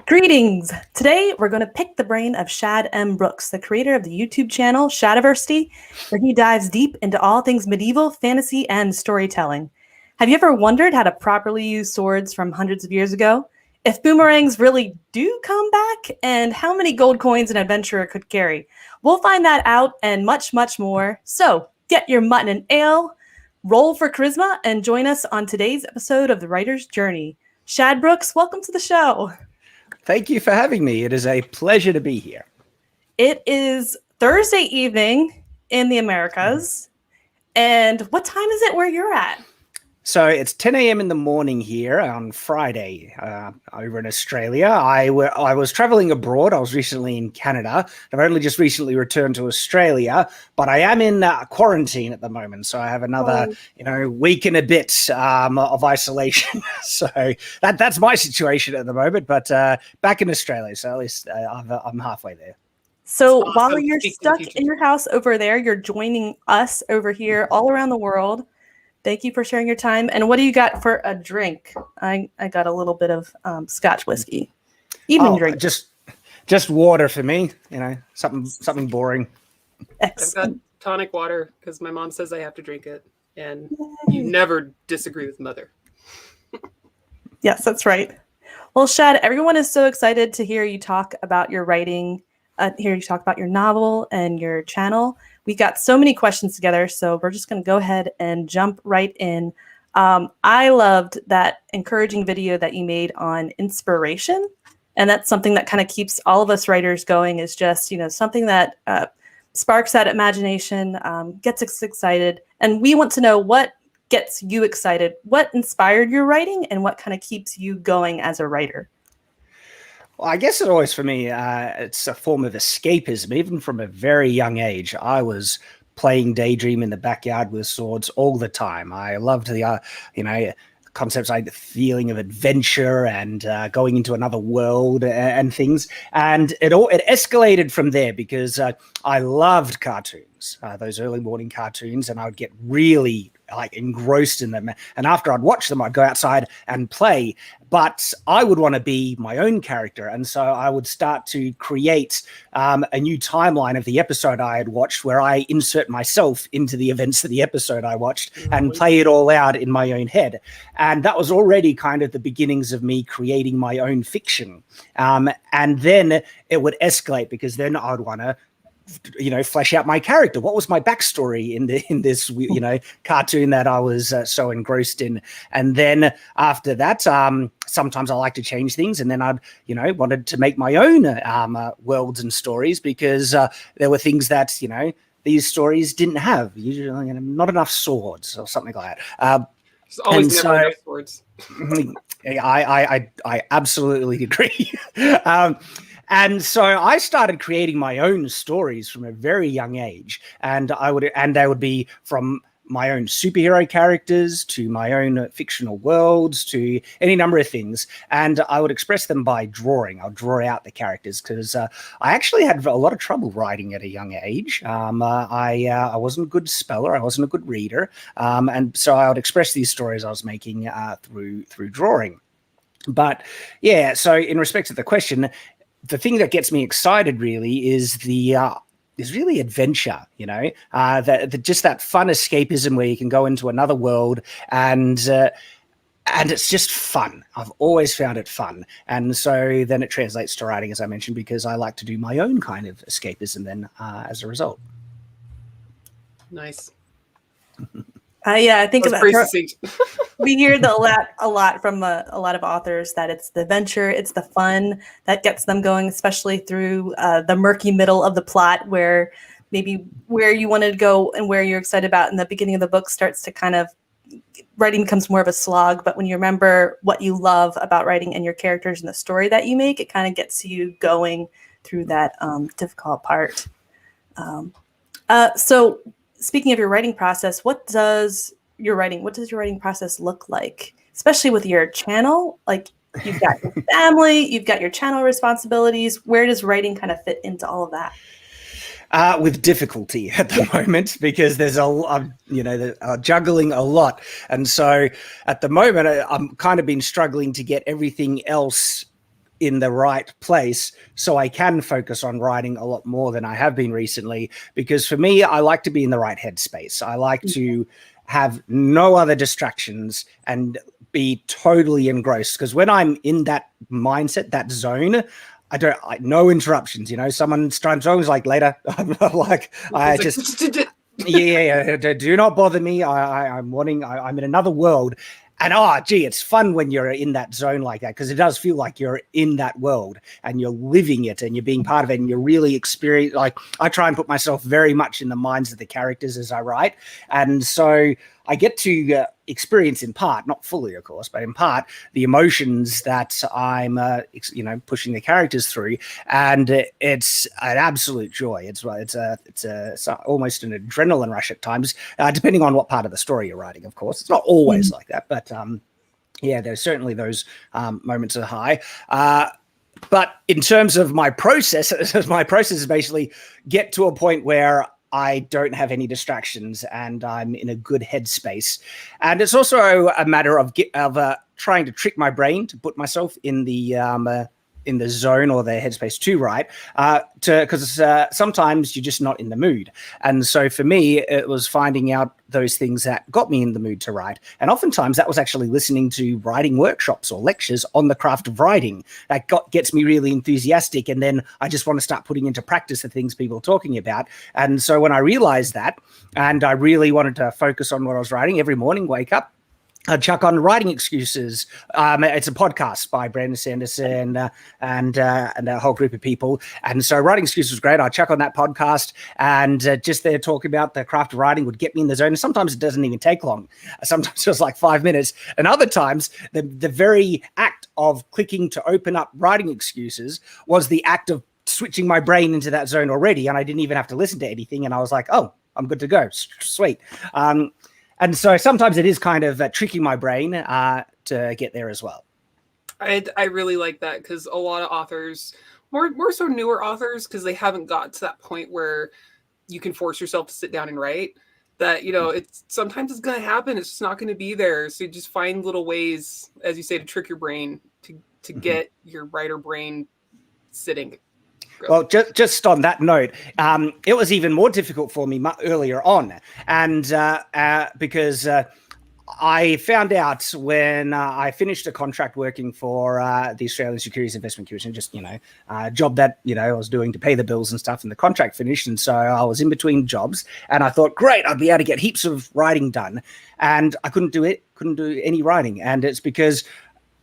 Greetings! Today we're going to pick the brain of Shad M. Brooks, the creator of the YouTube channel Shadiversity, where he dives deep into all things medieval, fantasy, and storytelling. Have you ever wondered how to properly use swords from hundreds of years ago? If boomerangs really do come back, and how many gold coins an adventurer could carry? We'll find that out and much, much more. So get your mutton and ale, roll for charisma, and join us on today's episode of The Writer's Journey. Shad Brooks, welcome to the show. Thank you for having me. It is a pleasure to be here. It is Thursday evening in the Americas. And what time is it where you're at? So it's 10 a.m. in the morning here on Friday over in Australia. I was traveling abroad. I was recently in Canada. I've only just recently returned to Australia, but I am in quarantine at the moment. So I have another, week and a bit of isolation. So that's my situation at the moment, but back in Australia. So at least I'm halfway there. So while you're stuck in your house over there, you're joining us over here all around the world. Thank you for sharing your time. And what do you got for a drink? I got a little bit of Scotch whiskey. Evening drink. Just water for me. Something boring. Excellent. I've got tonic water because my mom says I have to drink it, and you never disagree with mother. Yes, that's right. Well, Shad, everyone is so excited to hear you talk about your writing. Hear you talk about your novel and your channel. We got so many questions together, so we're just going to go ahead and jump right in. I loved that encouraging video that you made on inspiration, and that's something that kind of keeps all of us writers going, is just, something that sparks that imagination, gets us excited. And we want to know what gets you excited, what inspired your writing, and what kind of keeps you going as a writer. Well, I guess it always, for me, it's a form of escapism. Even from a very young age, I was playing Daydream in the backyard with swords all the time. I loved the, concepts, like the feeling of adventure and going into another world and things. And it escalated from there because I loved cartoons, those early morning cartoons, and I would get really engrossed in them. And after I'd watch them, I'd go outside and play. But I would want to be my own character. And so I would start to create a new timeline of the episode I had watched, where I insert myself into the events of the episode I watched and play it all out in my own head. And that was already kind of the beginnings of me creating my own fiction. And then it would escalate, because then I'd want to flesh out my character. What was my backstory in this cartoon that I was so engrossed in? And then after that, sometimes I like to change things, and then I'd wanted to make my own worlds and stories, because there were things that these stories didn't have. Usually, not enough swords or something like that. There's always never enough swords. I absolutely agree. And so I started creating my own stories from a very young age, and they would be from my own superhero characters to my own fictional worlds to any number of things. And I would express them by drawing. I'll draw out the characters, because I actually had a lot of trouble writing at a young age. I wasn't a good speller. I wasn't a good reader. And so I would express these stories I was making through drawing. But yeah, so in respect to the question, the thing that gets me excited really is really adventure, just that fun escapism where you can go into another world, and it's just fun. I've always found it fun. And so then it translates to writing, as I mentioned, because I like to do my own kind of escapism then as a result. Nice. I think about we hear a lot from a lot of authors, that it's the adventure, it's the fun that gets them going, especially through the murky middle of the plot, where maybe where you wanted to go and where you're excited about in the beginning of the book starts to kind of, writing becomes more of a slog. But when you remember what you love about writing and your characters and the story that you make, it kind of gets you going through that difficult part. So speaking of your writing process, what does your writing process look like, especially with your channel? Like, you've got your family, you've got your channel responsibilities. Where does writing kind of fit into all of that? With difficulty at the moment, because there's juggling a lot. And so at the moment, I'm kind of been struggling to get everything else in the right place so I can focus on writing a lot more than I have been recently. Because for me, I like to be in the right headspace. I like to have no other distractions and be totally engrossed. Because when I'm in that mindset, that zone, no interruptions. Someone's trying to like later. I'm like, do not bother me. I'm in another world. And it's fun when you're in that zone like that, because it does feel like you're in that world and you're living it and you're being part of it and you're really experiencing. Like, I try and put myself very much in the minds of the characters as I write. And so I get to experience in part, not fully, of course, but in part, the emotions that I'm, pushing the characters through. And it's an absolute joy. It's almost an adrenaline rush at times, depending on what part of the story you're writing, of course. It's not always like that, but there's certainly those moments of high. But in terms of my process is basically get to a point where I don't have any distractions and I'm in a good headspace. And it's also a matter of trying to trick my brain to put myself in the zone or the headspace to write, because sometimes you're just not in the mood. And so for me, it was finding out those things that got me in the mood to write. And oftentimes that was actually listening to writing workshops or lectures on the craft of writing that gets me really enthusiastic. And then I just want to start putting into practice the things people are talking about. And so when I realized that, and I really wanted to focus on what I was writing every morning, wake up, I'd chuck on Writing Excuses. It's a podcast by Brandon Sanderson and a whole group of people. And so Writing Excuses was great. I'd chuck on that podcast and just there talking about the craft of writing would get me in the zone. And sometimes it doesn't even take long. Sometimes it was like 5 minutes. And other times, the very act of clicking to open up Writing Excuses was the act of switching my brain into that zone already. And I didn't even have to listen to anything. And I was like, oh, I'm good to go. Sweet. And so sometimes it is kind of tricking my brain to get there as well. I really like that, because a lot of authors, more so newer authors, because they haven't got to that point where you can force yourself to sit down and write, that, sometimes it's going to happen. It's just not going to be there. So you just find little ways, as you say, to trick your brain to get your writer brain sitting. Well, just on that note, it was even more difficult for me earlier on. And because I found out when I finished a contract working for the Australian Securities Investment Commission, just, a job that, I was doing to pay the bills and stuff, and the contract finished. And so I was in between jobs and I thought, great, I'd be able to get heaps of writing done. And I couldn't do any writing. And it's because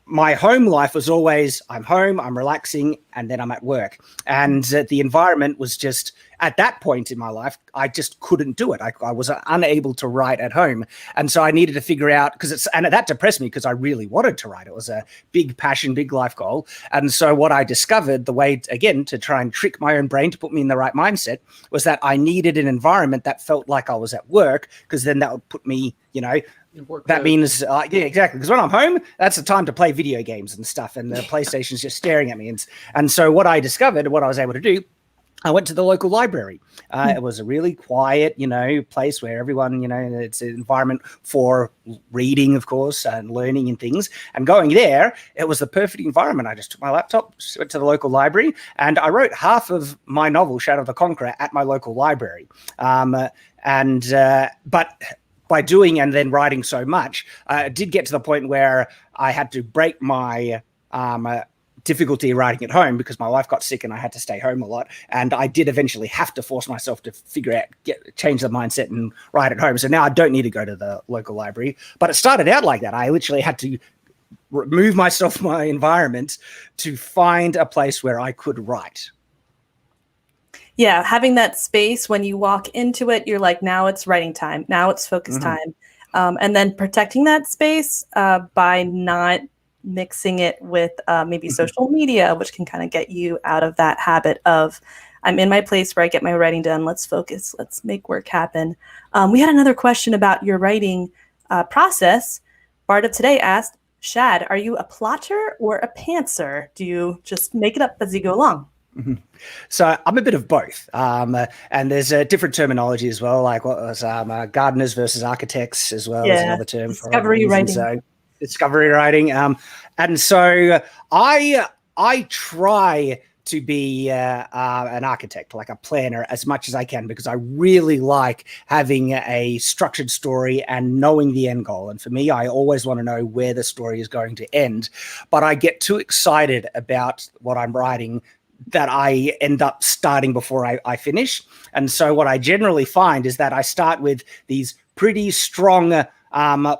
my home life was always, I'm home, I'm relaxing, and then I'm at work. And the environment was just, at that point in my life, I just couldn't do it. I was unable to write at home. And so I needed to figure out, and that depressed me because I really wanted to write. It was a big passion, big life goal. And so what I discovered, the way, again, to try and trick my own brain to put me in the right mindset, was that I needed an environment that felt like I was at work, because then that would put me, that means, exactly. Because when I'm home, that's the time to play video games and stuff. And the PlayStation's just staring at me. And so what I discovered, what I was able to do, I went to the local library. It was a really quiet, place where everyone, it's an environment for reading, of course, and learning and things. And going there, it was the perfect environment. I just took my laptop, went to the local library, and I wrote half of my novel, Shadow the Conqueror, at my local library. But by doing and then writing so much, I did get to the point where I had to break my difficulty writing at home because my wife got sick and I had to stay home a lot. And I did eventually have to force myself to change the mindset and write at home. So now I don't need to go to the local library. But it started out like that. I literally had to remove myself from my environment to find a place where I could write. Yeah, having that space when you walk into it, you're like, now it's writing time. Now it's focus time. And then protecting that space by not mixing it with maybe social media, which can kind of get you out of that habit of, I'm in my place where I get my writing done. Let's focus. Let's make work happen. We had another question about your writing process. Bart of Today asked, Shad, are you a plotter or a pantser? Do you just make it up as you go along? So I'm a bit of both. And there's a different terminology as well, like what was gardeners versus architects as well as another term. Discovery writing. So discovery writing. And so I I try to be an architect, like a planner, as much as I can, because I really like having a structured story and knowing the end goal. And for me, I always want to know where the story is going to end. But I get too excited about what I'm writing that I end up starting before I finish. And so what I generally find is that I start with these pretty strong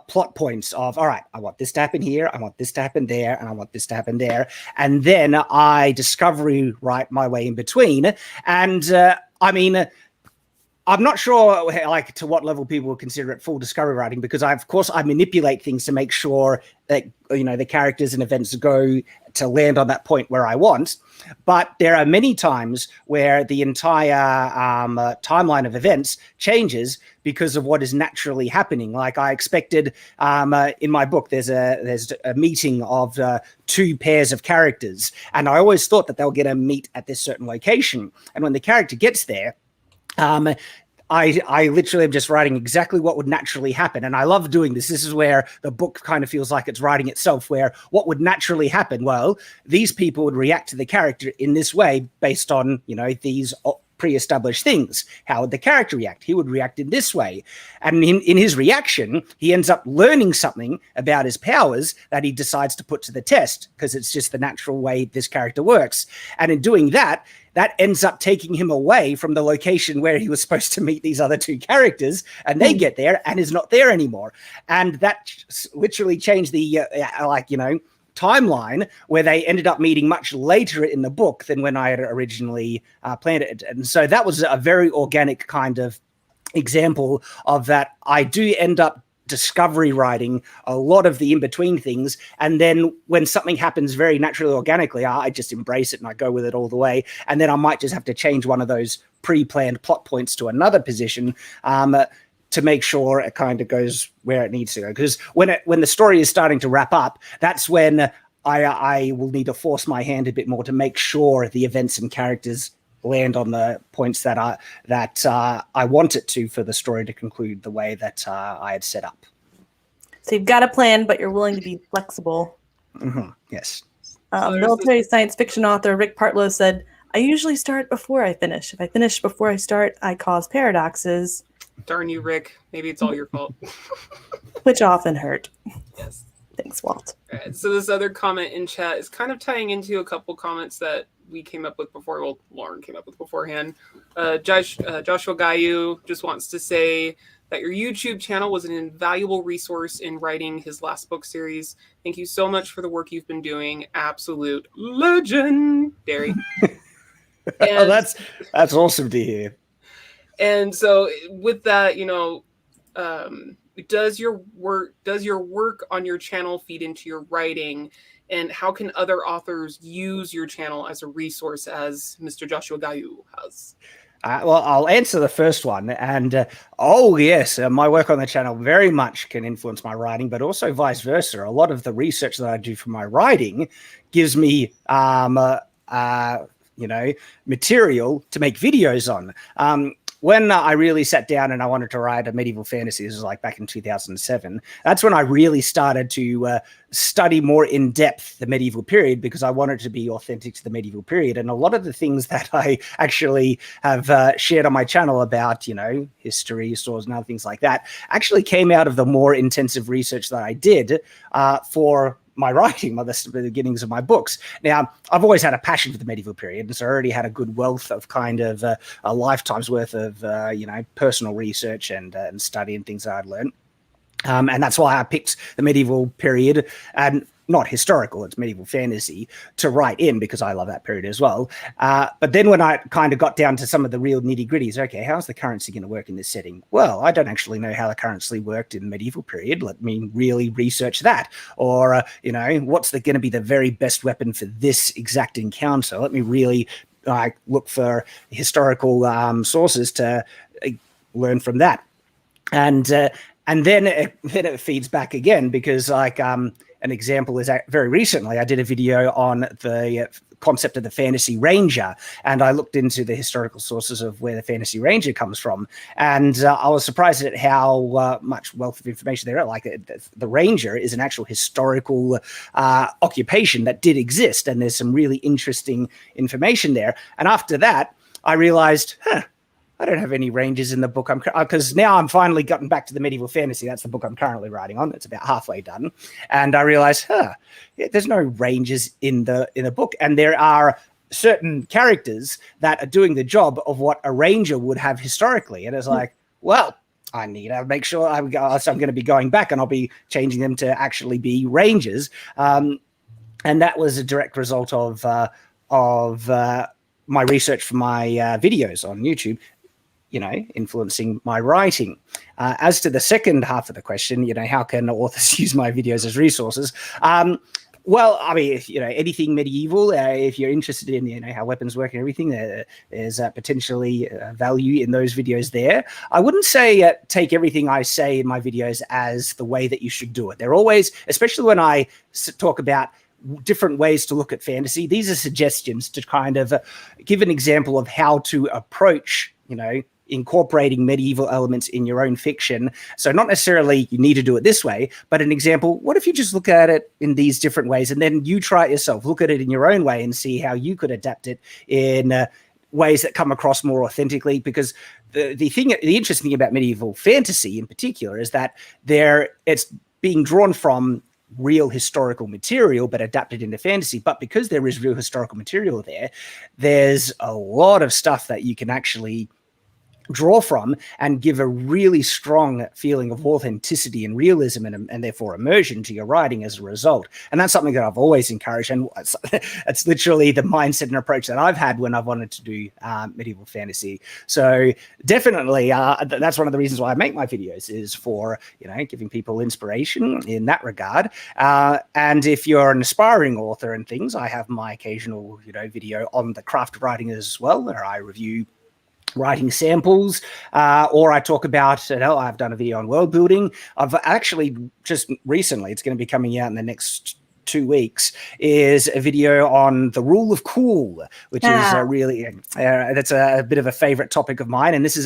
plot points of, all right, I want this to happen here, I want this to happen there, and I want this to happen there. And then I discovery write my way in between. And I mean, I'm not sure like to what level people would consider it full discovery writing, because of course I manipulate things to make sure that, you know, the characters and events go to land on that point where I want. But there are many times where the entire timeline of events changes because of what is naturally happening. Like I expected in my book, there's a meeting of two pairs of characters, and I always thought that they'll get a meet at this certain location. And when the character gets there, I literally am just writing exactly what would naturally happen. And I love doing this. This is where the book kind of feels like it's writing itself, where what would naturally happen? Well, these people would react to the character in this way based on, you know, these pre-established things. How would the character react? He would react in this way. And in his reaction, he ends up learning something about his powers that he decides to put to the test, because it's just the natural way this character works. And in doing that, that ends up taking him away from the location where he was supposed to meet these other two characters, and they get there and is not there anymore. And that literally changed the, timeline, where they ended up meeting much later in the book than when I had originally planned it. And so that was a very organic kind of example of that. I do end up discovery writing a lot of the in-between things, and then when something happens very naturally, organically, I just embrace it and I go with it all the way. And then I might just have to change one of those pre-planned plot points to another position to make sure it kind of goes where it needs to go. Because when the story is starting to wrap up, that's when I will need to force my hand a bit more to make sure the events and characters land on the points that I want it to, for the story to conclude the way that I had set up. So you've got a plan, but you're willing to be flexible. Mm-hmm. Yes. Military science fiction author Rick Partlow said, I usually start before I finish. If I finish before I start, I cause paradoxes. Darn you, Rick. Maybe it's all your fault. Which often hurt. Yes. Thanks, Walt. All right, so this other comment in chat is kind of tying into a couple comments that we came up with before. Well, Lauren came up with beforehand. Joshua Gayu just wants to say that your YouTube channel was an invaluable resource in writing his last book series. Thank you so much for the work you've been doing. Absolute legendary. Oh, that's awesome to hear. And so with that, you know, does your work on your channel feed into your writing, and how can other authors use your channel as a resource, as Mr. Joshua Gayu has? Well, I'll answer the first one. And yes, my work on the channel very much can influence my writing, but also vice versa. A lot of the research that I do for my writing gives me material to make videos on. When I really sat down and I wanted to write a medieval fantasy, this was like back in 2007, that's when I really started to study more in depth the medieval period, because I wanted to be authentic to the medieval period. And a lot of the things that I actually have shared on my channel about, you know, history, swords and other things like that, actually came out of the more intensive research that I did for my writing, the beginnings of my books. Now, I've always had a passion for the medieval period, and so I already had a good wealth of kind of a lifetime's worth of, personal research and study and things that I'd learned. And that's why I picked the medieval period, and not historical, it's medieval fantasy, to write in, because I love that period as well. But then when I kind of got down to some of the real nitty gritties, okay, how's the currency going to work in this setting? Well, I don't actually know how the currency worked in the medieval period. Let me really research that. Or, what's going to be the very best weapon for this exact encounter? Let me really look for historical sources to learn from that. And then it feeds back again, because an example is very recently, I did a video on the concept of the fantasy ranger, and I looked into the historical sources of where the fantasy ranger comes from, and I was surprised at how much wealth of information there are. Like the ranger is an actual historical occupation that did exist, and there's some really interesting information there. And after that, I realized, I don't have any rangers in the book because now I'm finally gotten back to the medieval fantasy. That's the book I'm currently writing on. It's about halfway done. And I realized, there's no rangers in the book. And there are certain characters that are doing the job of what a ranger would have historically. And it's like, well, I need to make sure so I'm going to be going back and I'll be changing them to actually be rangers. And that was a direct result of my research for my videos on YouTube, influencing my writing. As to the second half of the question, how can authors use my videos as resources? Well, I mean, anything medieval, if you're interested in, how weapons work and everything, there's potentially value in those videos there. I wouldn't say take everything I say in my videos as the way that you should do it. They're always, especially when I talk about different ways to look at fantasy, these are suggestions to kind of give an example of how to approach, incorporating medieval elements in your own fiction. So not necessarily you need to do it this way, but an example, what if you just look at it in these different ways and then you try it yourself, look at it in your own way and see how you could adapt it in ways that come across more authentically. Because the interesting thing about medieval fantasy in particular is that it's being drawn from real historical material but adapted into fantasy. But because there is real historical material there's a lot of stuff that you can actually draw from and give a really strong feeling of authenticity and realism and therefore immersion to your writing as a result. And that's something that I've always encouraged, and it's literally the mindset and approach that I've had when I've wanted to do medieval fantasy. So definitely that's one of the reasons why I make my videos, is for giving people inspiration in that regard. And if you're an aspiring author and things, I have my occasional video on the craft of writing as well, where I review writing samples, or I talk about, I've done a video on world building. I've actually just recently, it's going to be coming out in the next 2 weeks, is a video on the rule of cool, which is really, that's a bit of a favorite topic of mine. And this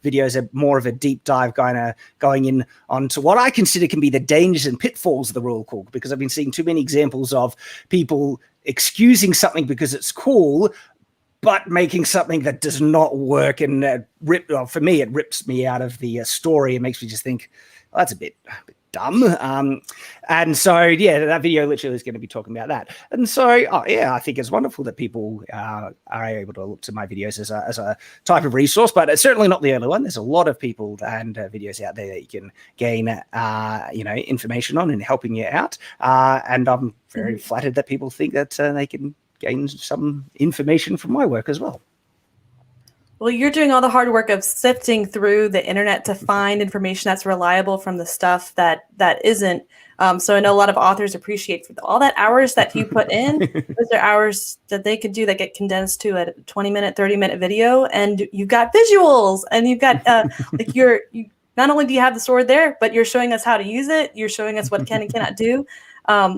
video is more of a deep dive going in onto what I consider can be the dangers and pitfalls of the rule of cool, because I've been seeing too many examples of people excusing something because it's cool, but making something that does not work. And for me, it rips me out of the story and makes me just think, well, that's a bit dumb. And so, that video literally is going to be talking about that. And so, I think it's wonderful that people are able to look to my videos as a type of resource, but it's certainly not the only one. There's a lot of people and videos out there that you can gain, information on and helping you out. And I'm very flattered that people think that they can gain some information from my work as well. Well, you're doing all the hard work of sifting through the internet to find information that's reliable from the stuff that isn't. So I know a lot of authors appreciate all that hours that you put in. Those are hours that they could do that get condensed to a 20-minute, 30-minute video, and you've got visuals, and you've got not only do you have the sword there, but you're showing us how to use it. You're showing us what can and cannot do.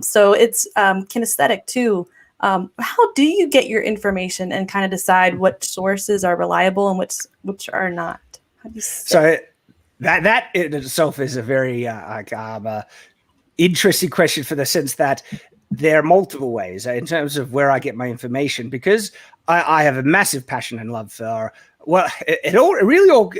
So it's kinesthetic too. How do you get your information and kind of decide what sources are reliable and which are not? So that in itself is a very interesting question, for the sense that there are multiple ways in terms of where I get my information, because I have a massive passion and love for, it really all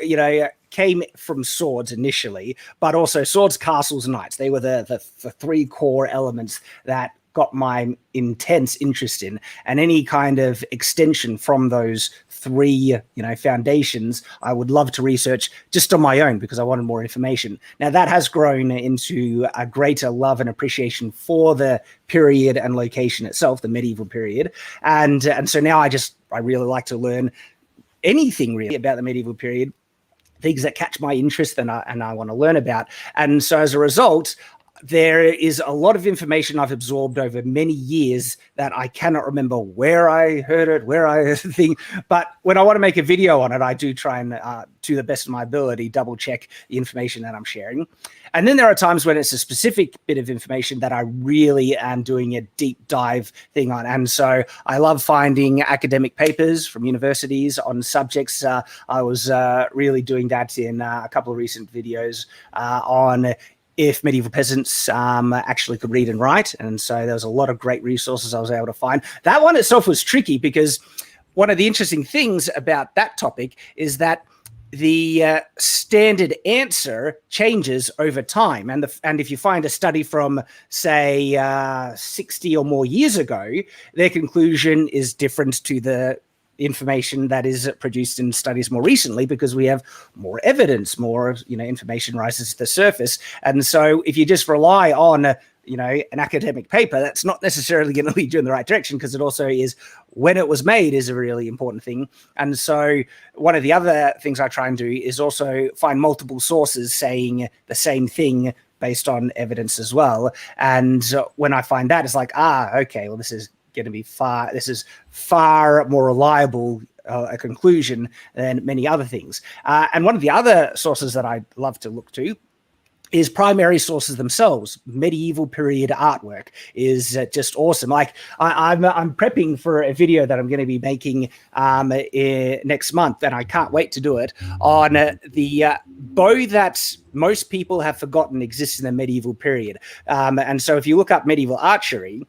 came from swords initially, but also swords, castles, knights. They were the three core elements that got my intense interest in, and any kind of extension from those three, foundations, I would love to research just on my own because I wanted more information. Now that has grown into a greater love and appreciation for the period and location itself, the medieval period. And so now I really like to learn anything really about the medieval period, things that catch my interest and I want to learn about. And so as a result, there is a lot of information I've absorbed over many years that I cannot remember where I heard it, where I heard the thing. But when I want to make a video on it, I do try and, to the best of my ability, double check the information that I'm sharing. And then there are times when it's a specific bit of information that I really am doing a deep dive thing on. And so I love finding academic papers from universities on subjects. I was really doing that in a couple of recent videos on if medieval peasants actually could read and write. And so there was a lot of great resources I was able to find. That one itself was tricky because one of the interesting things about that topic is that the standard answer changes over time. And if you find a study from, say, 60 or more years ago, their conclusion is different to the information that is produced in studies more recently, because we have more evidence, more information rises to the surface. And so if you just rely on an academic paper, that's not necessarily going to lead you in the right direction, because it also is when it was made is a really important thing. And so one of the other things I try and do is also find multiple sources saying the same thing based on evidence as well. And when I find that, it's like, okay, well, this is going to be far more reliable a conclusion than many other things. And one of the other sources that I love to look to is primary sources themselves. Medieval period artwork is just awesome. Like I'm prepping for a video that I'm going to be making next month, and I can't wait to do it, on the bow that most people have forgotten exists in the medieval period. And so if you look up medieval archery,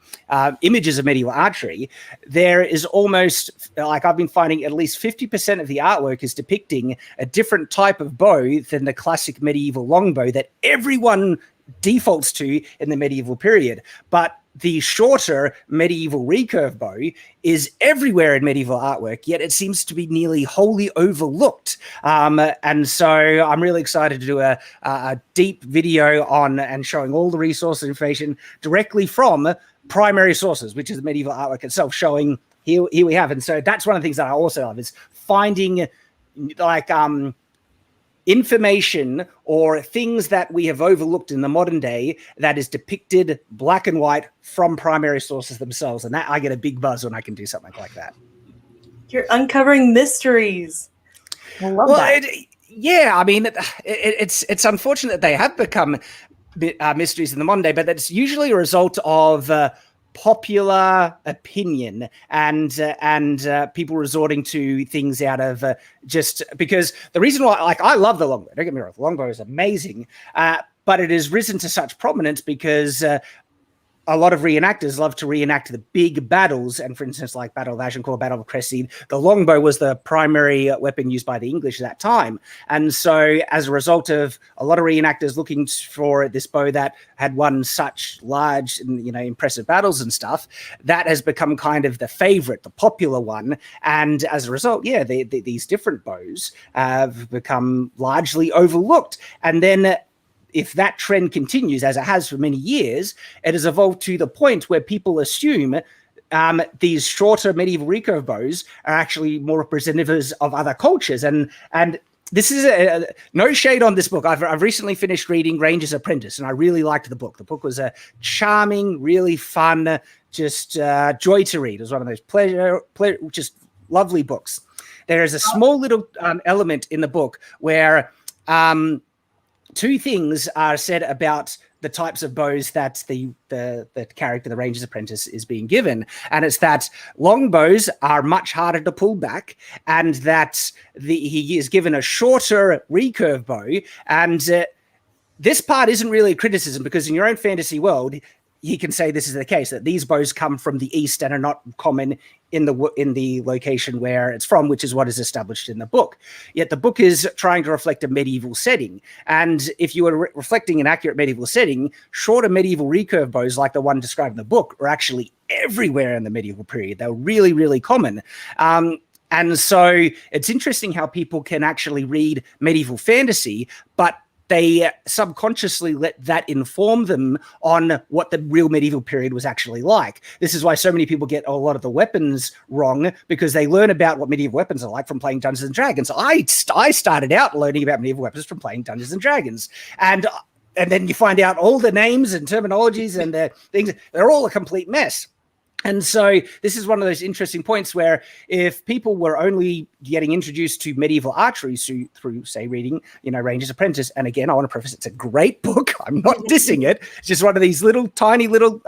images of medieval archery, there is almost, like I've been finding at least 50% of the artwork is depicting a different type of bow than the classic medieval longbow that everyone defaults to in the medieval period. But the shorter medieval recurve bow is everywhere in medieval artwork, yet it seems to be nearly wholly overlooked. And so I'm really excited to do a deep video on and showing all the resource information directly from primary sources, which is the medieval artwork itself, showing here we have. And so that's one of the things that I also love, is finding like information or things that we have overlooked in the modern day that is depicted black and white from primary sources themselves. And that I get a big buzz when I can do something like that. You're uncovering mysteries. I love that. Yeah, I mean, it's unfortunate that they have become mysteries in the modern day, but that's usually a result of popular opinion and people resorting to things out of just because the reason why, like, I love the longbow, don't get me wrong, the longbow is amazing, but it has risen to such prominence because a lot of reenactors love to reenact the big battles. And for instance, like Battle of Agincourt, Battle of Cressy, the longbow was the primary weapon used by the English at that time. And so as a result of a lot of reenactors looking for this bow that had won such large and, impressive battles and stuff, that has become kind of the favorite, the popular one. And as a result, these different bows have become largely overlooked. And then if that trend continues, as it has for many years, it has evolved to the point where people assume these shorter medieval recurve bows are actually more representatives of other cultures. And this is no shade on this book. I've recently finished reading Ranger's Apprentice, and I really liked the book. The book was a charming, really fun, just joy to read. It was one of those pleasure, just lovely books. There is a small little element in the book where two things are said about the types of bows that the character, the Ranger's Apprentice, is being given. And it's that longbows are much harder to pull back, and that he is given a shorter recurve bow. And this part isn't really a criticism, because in your own fantasy world, he can say this is the case, that these bows come from the east and are not common in the location where it's from, which is what is established in the book. Yet the book is trying to reflect a medieval setting. And if you were reflecting an accurate medieval setting, shorter medieval recurve bows like the one described in the book are actually everywhere in the medieval period. They're really, really common. And so it's interesting how people can actually read medieval fantasy, but they subconsciously let that inform them on what the real medieval period was actually like. This is why so many people get a lot of the weapons wrong, because they learn about what medieval weapons are like from playing Dungeons and Dragons. I started out learning about medieval weapons from playing Dungeons and Dragons. And and then you find out all the names and terminologies and the things, they're all a complete mess. And so this is one of those interesting points where if people were only getting introduced to medieval archery through say, reading, Ranger's Apprentice, and again, I want to preface, it's a great book. I'm not dissing it. It's just one of these tiny little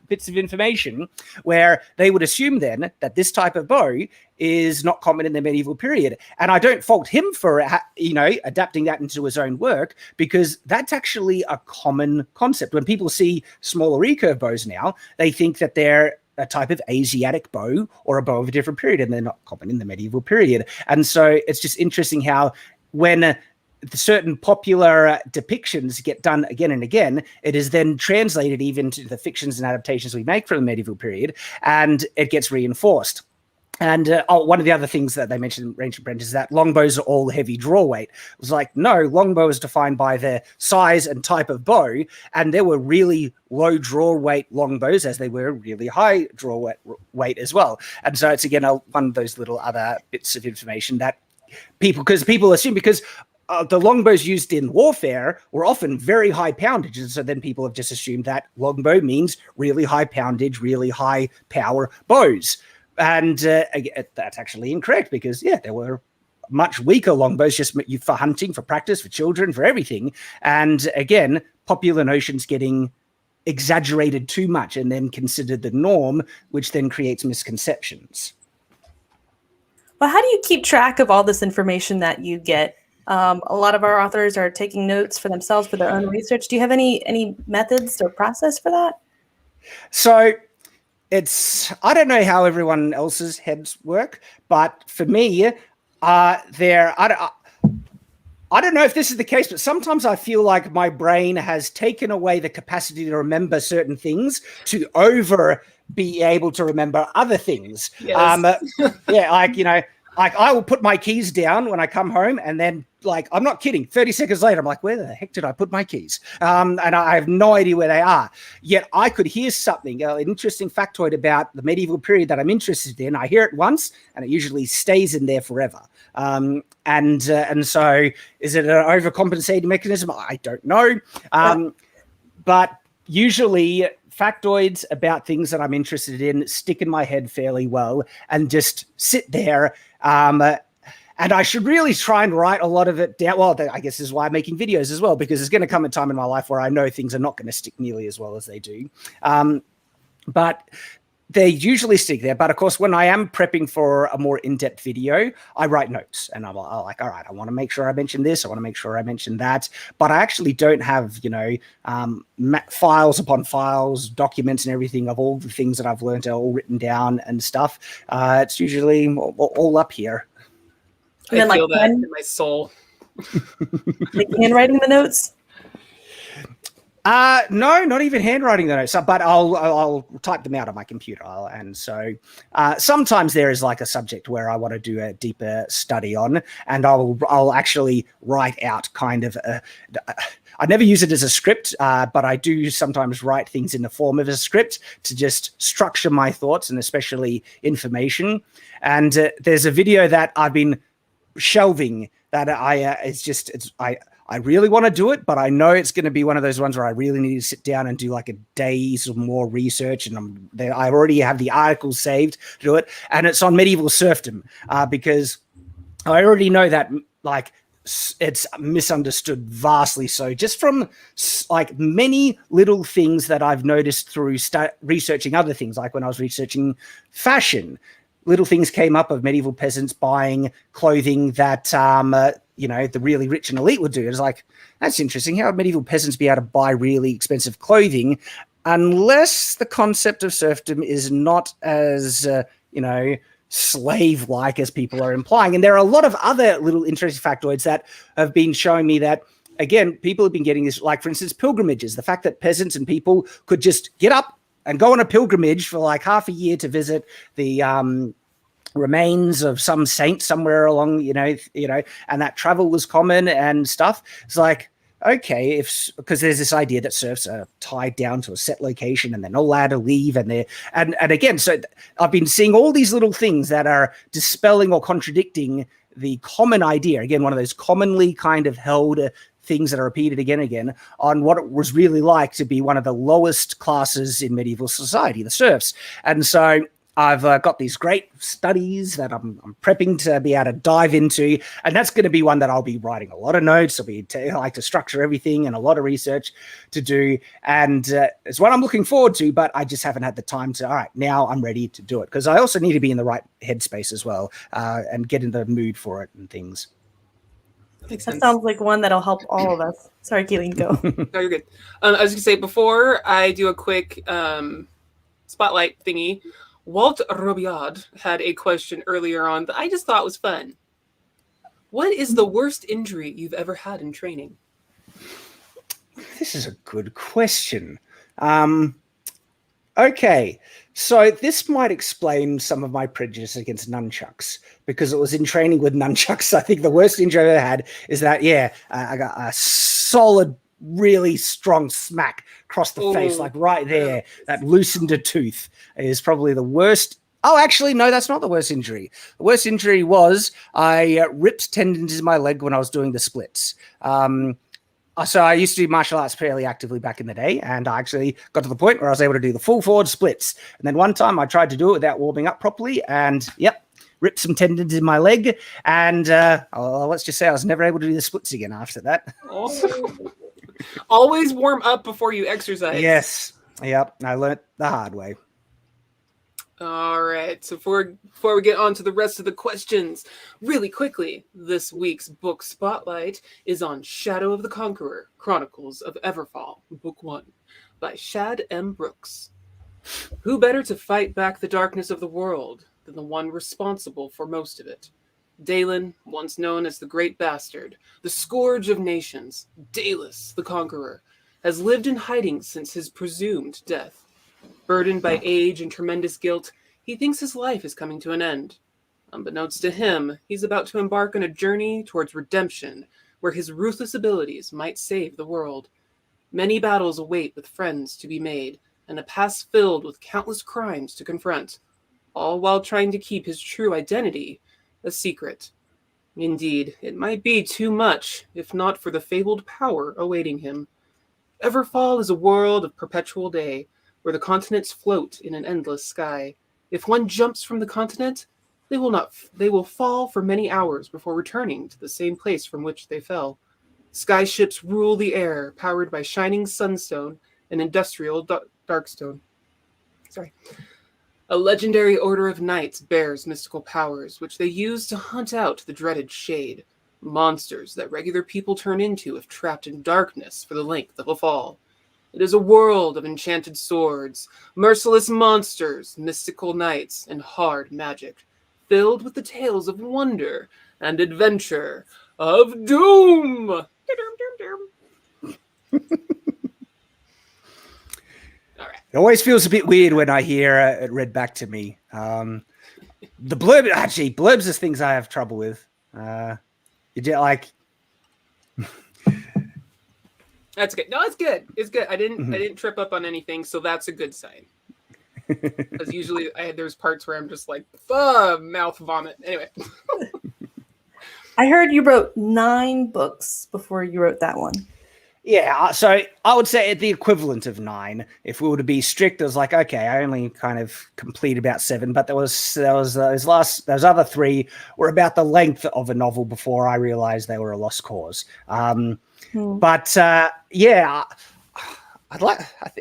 bits of information where they would assume then that this type of bow is not common in the medieval period. And I don't fault him for, adapting that into his own work, because that's actually a common concept. When people see smaller recurve bows now, they think that they're a type of Asiatic bow or a bow of a different period, and they're not common in the medieval period. And so it's just interesting how when certain popular depictions get done again and again, it is then translated even to the fictions and adaptations we make from the medieval period, and it gets reinforced. And one of the other things that they mentioned in Ranger Apprentice is that longbows are all heavy draw weight. It was like, no, longbow is defined by their size and type of bow, and there were really low draw weight longbows as they were really high draw weight as well. And so it's, again, one of those little other bits of information that people assume, because the longbows used in warfare were often very high poundage. And so then people have just assumed that longbow means really high poundage, really high power bows. And that's actually incorrect, because, there were much weaker longbows just for hunting, for practice, for children, for everything. And again, popular notions getting exaggerated too much and then considered the norm, which then creates misconceptions. Well, how do you keep track of all this information that you get? A lot of our authors are taking notes for themselves for their own research. Do you have any methods or process for that? So I don't know how everyone else's heads work, but for me, I don't know if this is the case, but sometimes I feel like my brain has taken away the capacity to remember certain things to be able to remember other things. Yes. Like I will put my keys down when I come home, and then, like, I'm not kidding, 30 seconds later, I'm like, where the heck did I put my keys? And I have no idea where they are. Yet I could hear something, an interesting factoid about the medieval period that I'm interested in. I hear it once, and it usually stays in there forever. And so is it an overcompensating mechanism? I don't know. But usually factoids about things that I'm interested in stick in my head fairly well and just sit there. And I should really try and write a lot of it down. Well, I guess this is why I'm making videos as well, because there's going to come a time in my life where I know things are not going to stick nearly as well as they do. But they usually stick there. But of course, when I am prepping for a more in-depth video, I write notes, and I'm like, all right, I want to make sure I mention this. I want to make sure I mention that. But I actually don't have, files upon files, documents and everything of all the things that I've learned are all written down and stuff. It's usually all up here. And then, I feel that in my soul. Like handwriting the notes? No, not even handwriting the notes, but I'll type them out on my computer. And so sometimes there is like a subject where I want to do a deeper study on, and I'll actually write out kind of I never use it as a script, but I do sometimes write things in the form of a script to just structure my thoughts and especially information. And there's a video that I've been shelving that I really want to do it, but I know it's going to be one of those ones where I really need to sit down and do like a day's or more research. And I already have the articles saved to do it. And it's on medieval serfdom, because I already know that like it's misunderstood vastly. So just from like many little things that I've noticed through researching other things, like when I was researching fashion, little things came up of medieval peasants buying clothing that, the really rich and elite would do. It's like, that's interesting. How would medieval peasants be able to buy really expensive clothing unless the concept of serfdom is not as, slave-like as people are implying? And there are a lot of other little interesting factoids that have been showing me that, again, people have been getting this, like, for instance, pilgrimages. The fact that peasants and people could just get up and go on a pilgrimage for like half a year to visit the remains of some saint somewhere along, and that travel was common and stuff. It's like, okay, because there's this idea that serfs are tied down to a set location and they're not allowed to leave, and again, so I've been seeing all these little things that are dispelling or contradicting the common idea. Again, one of those commonly kind of held things that are repeated again and again on what it was really like to be one of the lowest classes in medieval society, the serfs. And so I've got these great studies that I'm prepping to be able to dive into, and that's going to be one that I'll be writing a lot of notes. I like to structure everything and a lot of research to do, and it's what I'm looking forward to, but I just haven't had the time to, all right, now I'm ready to do it, because I also need to be in the right headspace as well, and get in the mood for it and things. That sounds like one that'll help all of us. Sorry, Keelan, go. No, you're good. I was going to say, before I do a quick spotlight thingy, Walt Robiad had a question earlier on that I just thought was fun. What is the worst injury you've ever had in training? This is a good question. Okay, so this might explain some of my prejudice against nunchucks, because it was in training with nunchucks. I think the worst injury I've ever had is that, I got a solid, really strong smack across the face, like right there, that loosened a tooth. Is probably the worst. Oh, actually, no, that's not the worst injury. The worst injury was I ripped tendons in my leg when I was doing the splits. So I used to do martial arts fairly actively back in the day, and I actually got to the point where I was able to do the full forward splits. And then one time I tried to do it without warming up properly, and ripped some tendons in my leg. And let's just say I was never able to do the splits again after that. Oh. Always warm up before you exercise. Yes. Yep. I learned the hard way. All right. So before we get on to the rest of the questions, really quickly, this week's book spotlight is on Shadow of the Conqueror, Chronicles of Everfall, Book 1, by Shad M. Brooks. Who better to fight back the darkness of the world than the one responsible for most of it? Dalen, once known as the Great Bastard, the Scourge of Nations, Dalus the Conqueror, has lived in hiding since his presumed death. Burdened by age and tremendous guilt, he thinks his life is coming to an end. Unbeknownst to him, he's about to embark on a journey towards redemption, where his ruthless abilities might save the world. Many battles await with friends to be made, and a past filled with countless crimes to confront, all while trying to keep his true identity a secret. Indeed, it might be too much, if not for the fabled power awaiting him. Everfall is a world of perpetual day, where the continents float in an endless sky. If one jumps from the continent, they will fall for many hours before returning to the same place from which they fell. Skyships rule the air, powered by shining sunstone and industrial darkstone. A legendary order of knights bears mystical powers, which they use to hunt out the dreaded shade, monsters that regular people turn into if trapped in darkness for the length of a fall. It is a world of enchanted swords, merciless monsters, mystical knights, and hard magic, filled with the tales of wonder and adventure of doom. It always feels a bit weird when I hear it read back to me. The blurbs is things I have trouble with. You get like. That's good. No, it's good. It's good. I didn't trip up on anything, so that's a good sign. Because usually there's parts where I'm just like, mouth vomit. Anyway. I heard you wrote 9 books before you wrote that one. Yeah, so I would say the equivalent of 9. If we were to be strict, it was like, okay, I only kind of completed about 7, but there was those other 3 were about the length of a novel before I realized they were a lost cause. But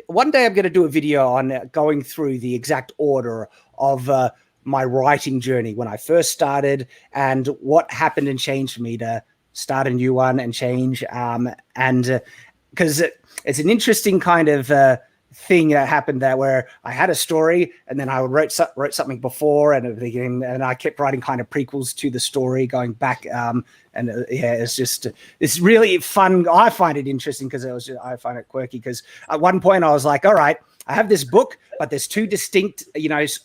one day I'm going to do a video on going through the exact order of my writing journey when I first started and what happened and changed for me to start a new one and change. And because it's an interesting kind of thing that happened there where I had a story and then I wrote something before and everything, and I kept writing kind of prequels to the story going back. It's really fun. I find it interesting because I find it quirky because at one point I was like, all right, I have this book, but there's 2 distinct,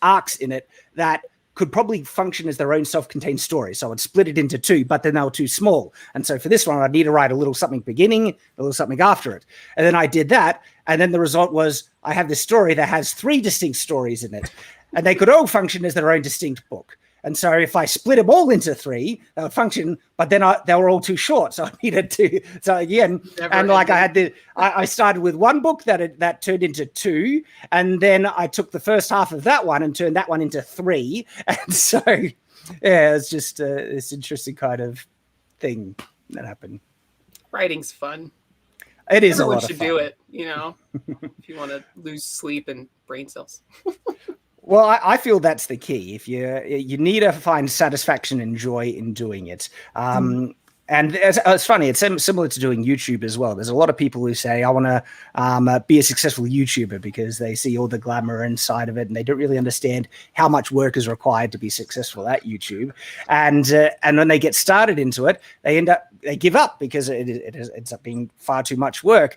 arcs in it that could probably function as their own self-contained story. So I'd split it into 2, but then they were too small. And so for this one, I'd need to write a little something beginning, a little something after it. And then I did that. And then the result was I have this story that has 3 distinct stories in it. And they could all function as their own distinct book. And so if I split them all into 3, they would function, but then they were all too short. So I needed to, so again, and like I started with one book that turned into 2. And then I took the first half of that one and turned that one into 3. And so, yeah, it's just this interesting kind of thing that happened. Writing's fun. It is Everyone a lot of should fun. do it, if you want to lose sleep and brain cells. Well, I feel that's the key. If you need to find satisfaction and joy in doing it. And it's funny, it's similar to doing YouTube as well. There's a lot of people who say, I want to be a successful YouTuber because they see all the glamour inside of it and they don't really understand how much work is required to be successful at YouTube. And when they get started into it, they give up because it ends up being far too much work.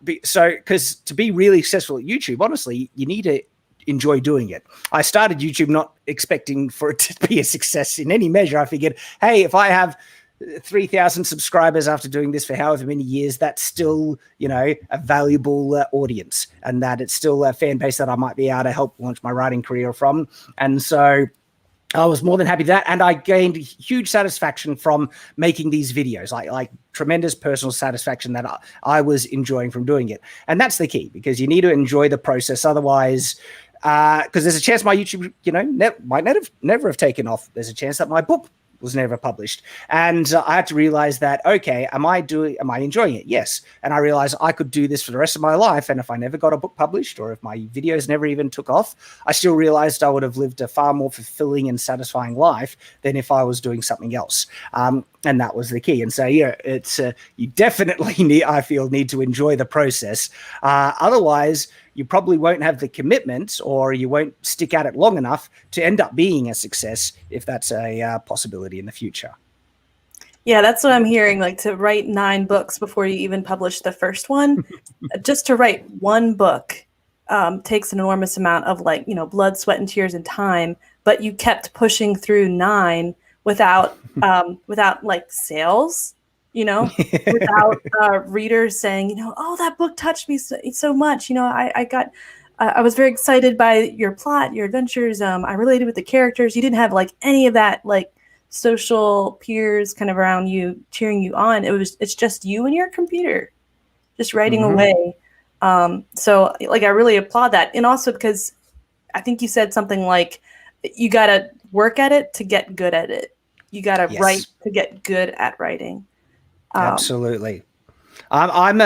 Because to be really successful at YouTube, honestly, you need to enjoy doing it. I started YouTube not expecting for it to be a success in any measure. I figured, hey, if I have 3,000 subscribers after doing this for however many years, that's still, a valuable audience, and that it's still a fan base that I might be able to help launch my writing career from. And so I was more than happy with that, and I gained huge satisfaction from making these videos, like tremendous personal satisfaction that I was enjoying from doing it. And that's the key, because you need to enjoy the process. Otherwise, because there's a chance my YouTube, might never have taken off. There's a chance that my book was never published. And I had to realize that, okay, am I enjoying it? Yes. And I realized I could do this for the rest of my life. And if I never got a book published, or if my videos never even took off, I still realized I would have lived a far more fulfilling and satisfying life than if I was doing something else. And that was the key. And so, it's you definitely need to enjoy the process. Otherwise, you probably won't have the commitment, or you won't stick at it long enough to end up being a success, if that's a possibility in the future. Yeah, that's what I'm hearing. Like, to write 9 books before you even publish the first one, just to write one book takes an enormous amount of blood, sweat, and tears and time. But you kept pushing through 9 without sales. Without readers saying, oh, that book touched me so much. I was very excited by your plot, your adventures. I related with the characters. You didn't have any of that social peers kind of around you cheering you on. It's just you and your computer just writing away. So I really applaud that. And also because I think you said something like, you got to work at it to get good at it. You got to write to get good at writing. Absolutely. I'm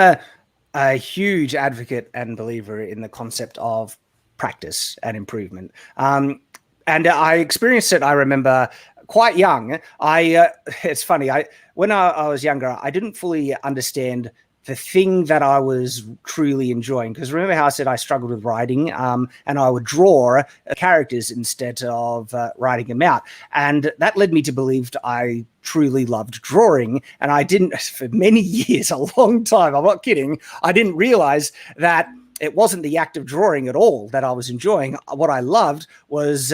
a huge advocate and believer in the concept of practice and improvement. And I experienced it, I remember, quite young. It's funny, when I was younger, I didn't fully understand the thing that I was truly enjoying. Because remember how I said I struggled with writing, and I would draw characters instead of writing them out. And that led me to believe I truly loved drawing. And I didn't, for many years, a long time, I'm not kidding, I didn't realize that it wasn't the act of drawing at all that I was enjoying. What I loved was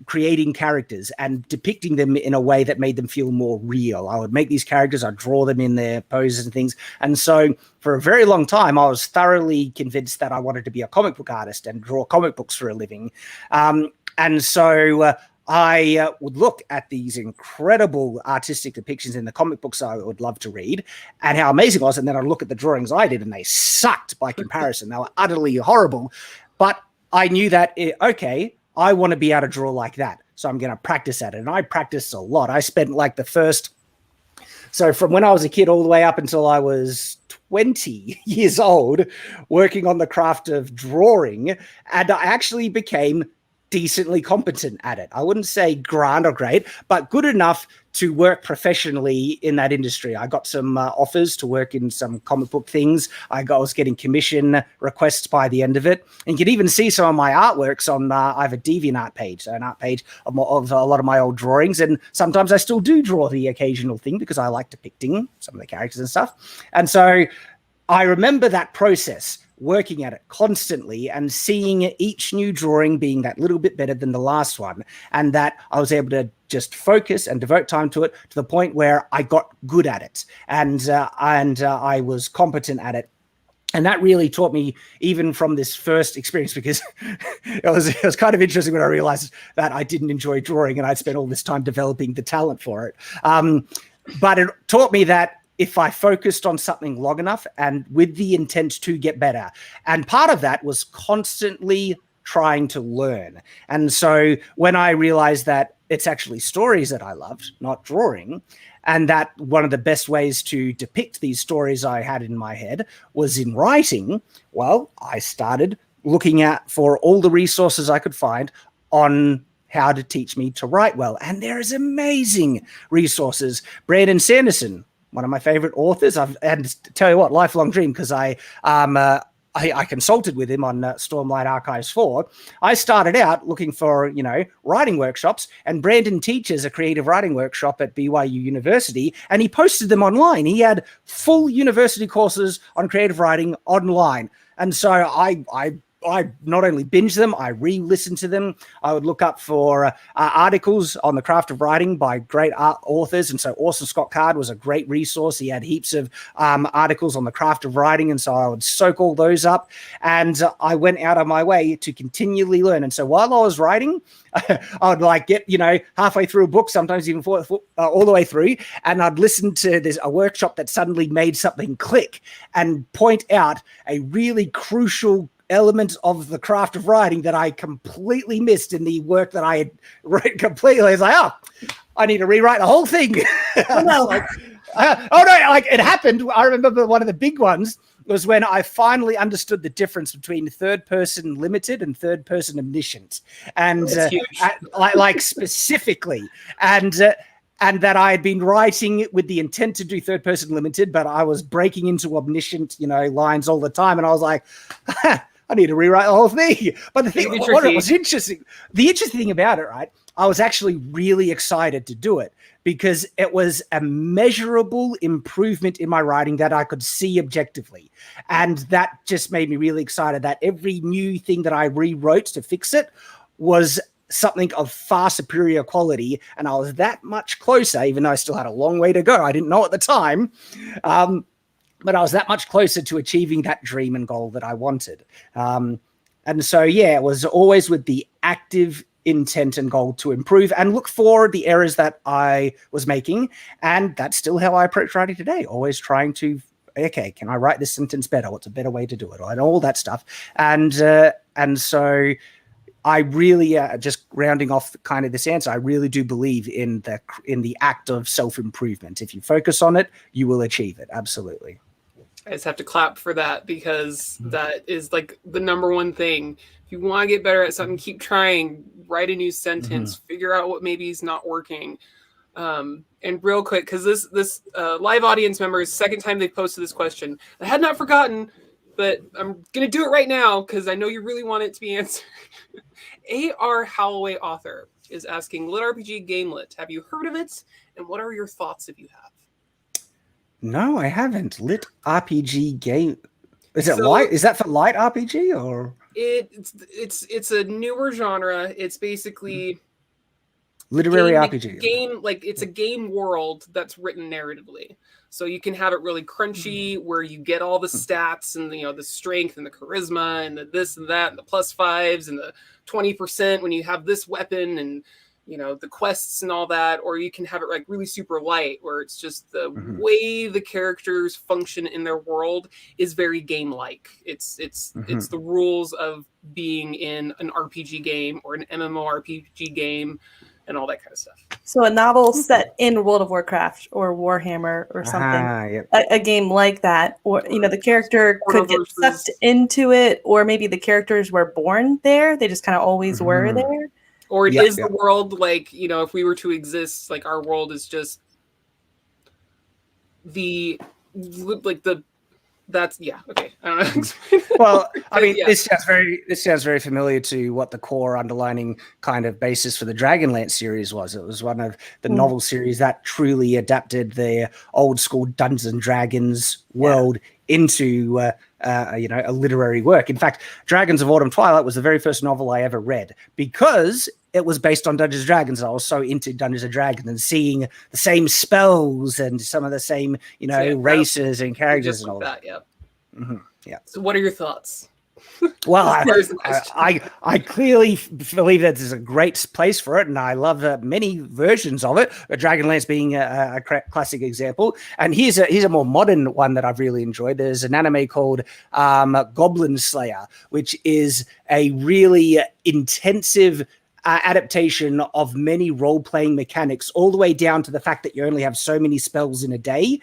creating characters and depicting them in a way that made them feel more real. I would make these characters, I'd draw them in their poses and things. And so for a very long time, I was thoroughly convinced that I wanted to be a comic book artist and draw comic books for a living. And so I would look at these incredible artistic depictions in the comic books I would love to read and how amazing it was. And then I'd look at the drawings I did and they sucked by comparison. They were utterly horrible. But I knew that, I want to be able to draw like that. So I'm going to practice at it. And I practiced a lot. I spent so from when I was a kid all the way up until I was 20 years old, working on the craft of drawing. And I actually became decently competent at it. I wouldn't say grand or great, but good enough to work professionally in that industry. I got some offers to work in some comic book things. I was getting commission requests by the end of it. And you can even see some of my artworks on, I have a DeviantArt page, so an art page of a lot of my old drawings. And sometimes I still do draw the occasional thing because I like depicting some of the characters and stuff. And so I remember that process, working at it constantly and seeing each new drawing being that little bit better than the last one, and that I was able to just focus and devote time to it to the point where I got good at it and I was competent at it. And that really taught me, even from this first experience, because it was kind of interesting when I realized that I didn't enjoy drawing and I'd spent all this time developing the talent for it. But it taught me that if I focused on something long enough and with the intent to get better, and part of that was constantly trying to learn. And so when I realized that it's actually stories that I loved, not drawing, and that one of the best ways to depict these stories I had in my head was in writing, well, I started looking at for all the resources I could find on how to teach me to write well. And there is amazing resources. Brandon Sanderson, one of my favorite authors. And to tell you what, lifelong dream, because I consulted with him on Stormlight Archives 4. I started out looking for, writing workshops, and Brandon teaches a creative writing workshop at BYU University, and he posted them online. He had full university courses on creative writing online. And so I not only binged them, I re-listened to them. I would look up for articles on the craft of writing by great authors. And so Orson Scott Card was a great resource. He had heaps of articles on the craft of writing. And so I would soak all those up. And I went out of my way to continually learn. And so while I was writing, I would get, halfway through a book, sometimes even all the way through. And I'd listen to a workshop that suddenly made something click and point out a really crucial element of the craft of writing that I completely missed in the work that I had written completely. I was like, I need to rewrite the whole thing. Oh no, it happened. I remember one of the big ones was when I finally understood the difference between third person limited and third person omniscient. And specifically, and that I had been writing with the intent to do third person limited, but I was breaking into omniscient, lines all the time. And I was like, I need to rewrite the whole thing. But the thing, what was interesting, the interesting thing about it, right? I was actually really excited to do it because it was a measurable improvement in my writing that I could see objectively. And that just made me really excited that every new thing that I rewrote to fix it was something of far superior quality. And I was that much closer, even though I still had a long way to go. I didn't know at the time. But I was that much closer to achieving that dream and goal that I wanted. And so, it was always with the active intent and goal to improve and look for the errors that I was making. And that's still how I approach writing today, always trying to, okay, can I write this sentence better? What's a better way to do it? And all that stuff. And so I really, just rounding off kind of this answer, I really do believe in the act of self-improvement. If you focus on it, you will achieve it. Absolutely. I just have to clap for that because that is like the number one thing. If you want to get better at something, keep trying, write a new sentence, figure out what maybe is not working. And real quick, because this live audience member is the second time they've posted this question. I had not forgotten, but I'm going to do it right now because I know you really want it to be answered. A.R. Holloway author is asking, Lit RPG Gamelit, have you heard of it? And what are your thoughts if you have? No, I haven't. Lit RPG game. Is it light? Is that for light RPG or? It's a newer genre. It's basically literary RPG. It's a game world that's written narratively. So you can have it really crunchy where you get all the stats and the strength and the charisma and the this and that and the +5s and the 20% when you have this weapon and the quests and all that, or you can have it really super light where it's just the way the characters function in their world is very game-like. It's the rules of being in an RPG game or an MMORPG game and all that kind of stuff. So a novel set in World of Warcraft or Warhammer or something, yep. a game like that, or the character could get sucked into it, or maybe the characters were born there. They just kind of always were there. Or it is the world, if we were to exist, our world is just okay. I don't know. Well, I mean, this sounds very familiar to what the core underlining kind of basis for the Dragonlance series was. It was one of the novel series that truly adapted the old school Dungeons and Dragons world into a literary work. In fact, Dragons of Autumn Twilight was the very first novel I ever read because it was based on Dungeons and Dragons. I was so into Dungeons and Dragons and seeing the same spells and some of the same, races and characters and all that. So what are your thoughts? Well, There's the question. I clearly believe that there's a great place for it, and I love many versions of it. Dragonlance being a classic example. And here's a more modern one that I've really enjoyed. There's an anime called Goblin Slayer, which is a really intensive adaptation of many role-playing mechanics, all the way down to the fact that you only have so many spells in a day,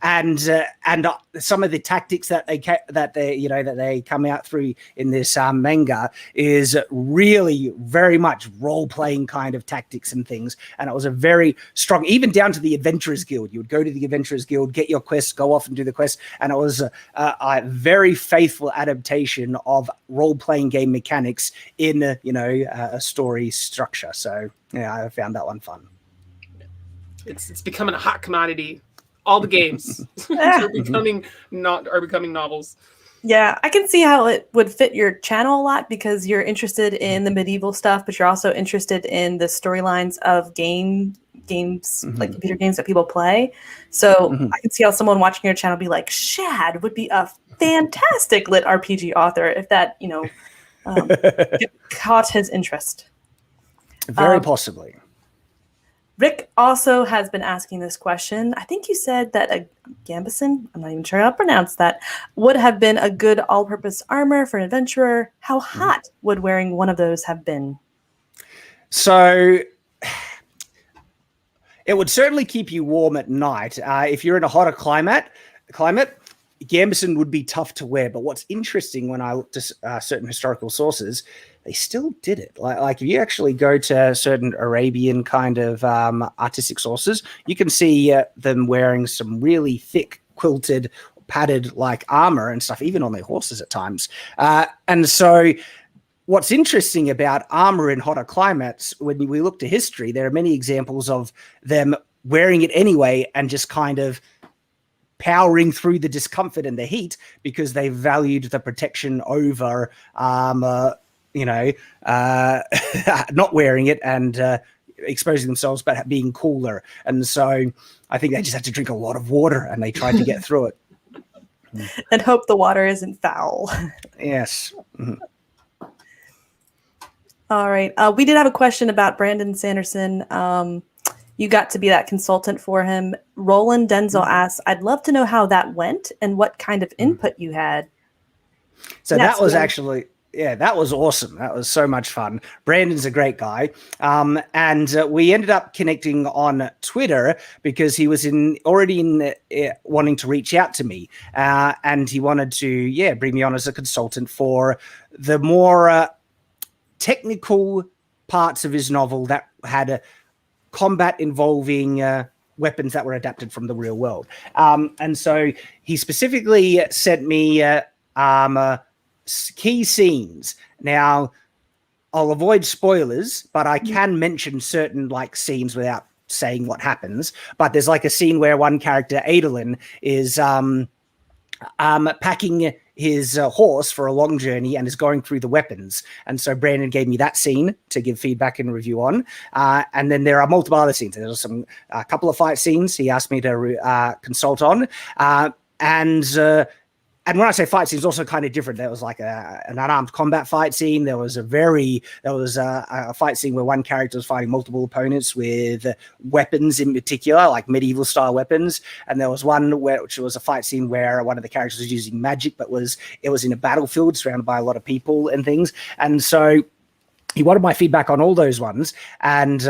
and some of the tactics that they come out through in this manga is really very much role-playing kind of tactics and things. And it was a very strong, even down to the Adventurers Guild. You would go to the Adventurers Guild, get your quests, go off and do the quest, and it was a very faithful adaptation of role-playing game mechanics in a story structure. So yeah, I found that one fun. It's becoming a hot commodity. All the games are becoming novels. Yeah, I can see how it would fit your channel a lot because you're interested in the medieval stuff, but you're also interested in the storylines of games, like computer games that people play. So I can see how someone watching your channel be like, Shad would be a fantastic lit RPG author if that, caught his interest. Very possibly. Rick also has been asking this question. I think you said that a Gambison, I'm not even sure how to pronounce that, would have been a good all-purpose armor for an adventurer. How hot would wearing one of those have been? So it would certainly keep you warm at night. If you're in a hotter climate, Gambison would be tough to wear. But what's interesting when I looked at certain historical sources, they still did it. Like if you actually go to certain Arabian kind of artistic sources, you can see them wearing some really thick, quilted, padded like armor and stuff, even on their horses at times. And so what's interesting about armor in hotter climates, when we look to history, there are many examples of them wearing it anyway and just kind of powering through the discomfort and the heat because they valued the protection over not wearing it and exposing themselves but being cooler. And so I think they just had to drink a lot of water and they tried to get through it. And hope the water isn't foul. Yes. All right. We did have a question about Brandon Sanderson. You got to be that consultant for him. Roland Denzel asks, I'd love to know how that went and what kind of input you had. So that was actually, that was awesome. That was so much fun. Brandon's a great guy. And we ended up connecting on Twitter because he was already wanting to reach out to me. And he wanted to, bring me on as a consultant for the more technical parts of his novel that had a combat involving weapons that were adapted from the real world. And so he specifically sent me key scenes. Now, I'll avoid spoilers, but I can mention certain scenes without saying what happens. But there's a scene where one character, Adolin, is packing his horse for a long journey and is going through the weapons. And so Brandon gave me that scene to give feedback and review on. And then there are multiple other scenes. There's a couple of fight scenes he asked me to consult on. And when I say fight scenes, also kind of different. There was an unarmed combat fight scene. There was a fight scene where one character was fighting multiple opponents with weapons in particular, like medieval style weapons. And there was one which was a fight scene where one of the characters was using magic, but it was in a battlefield surrounded by a lot of people and things. And so he wanted my feedback on all those ones. And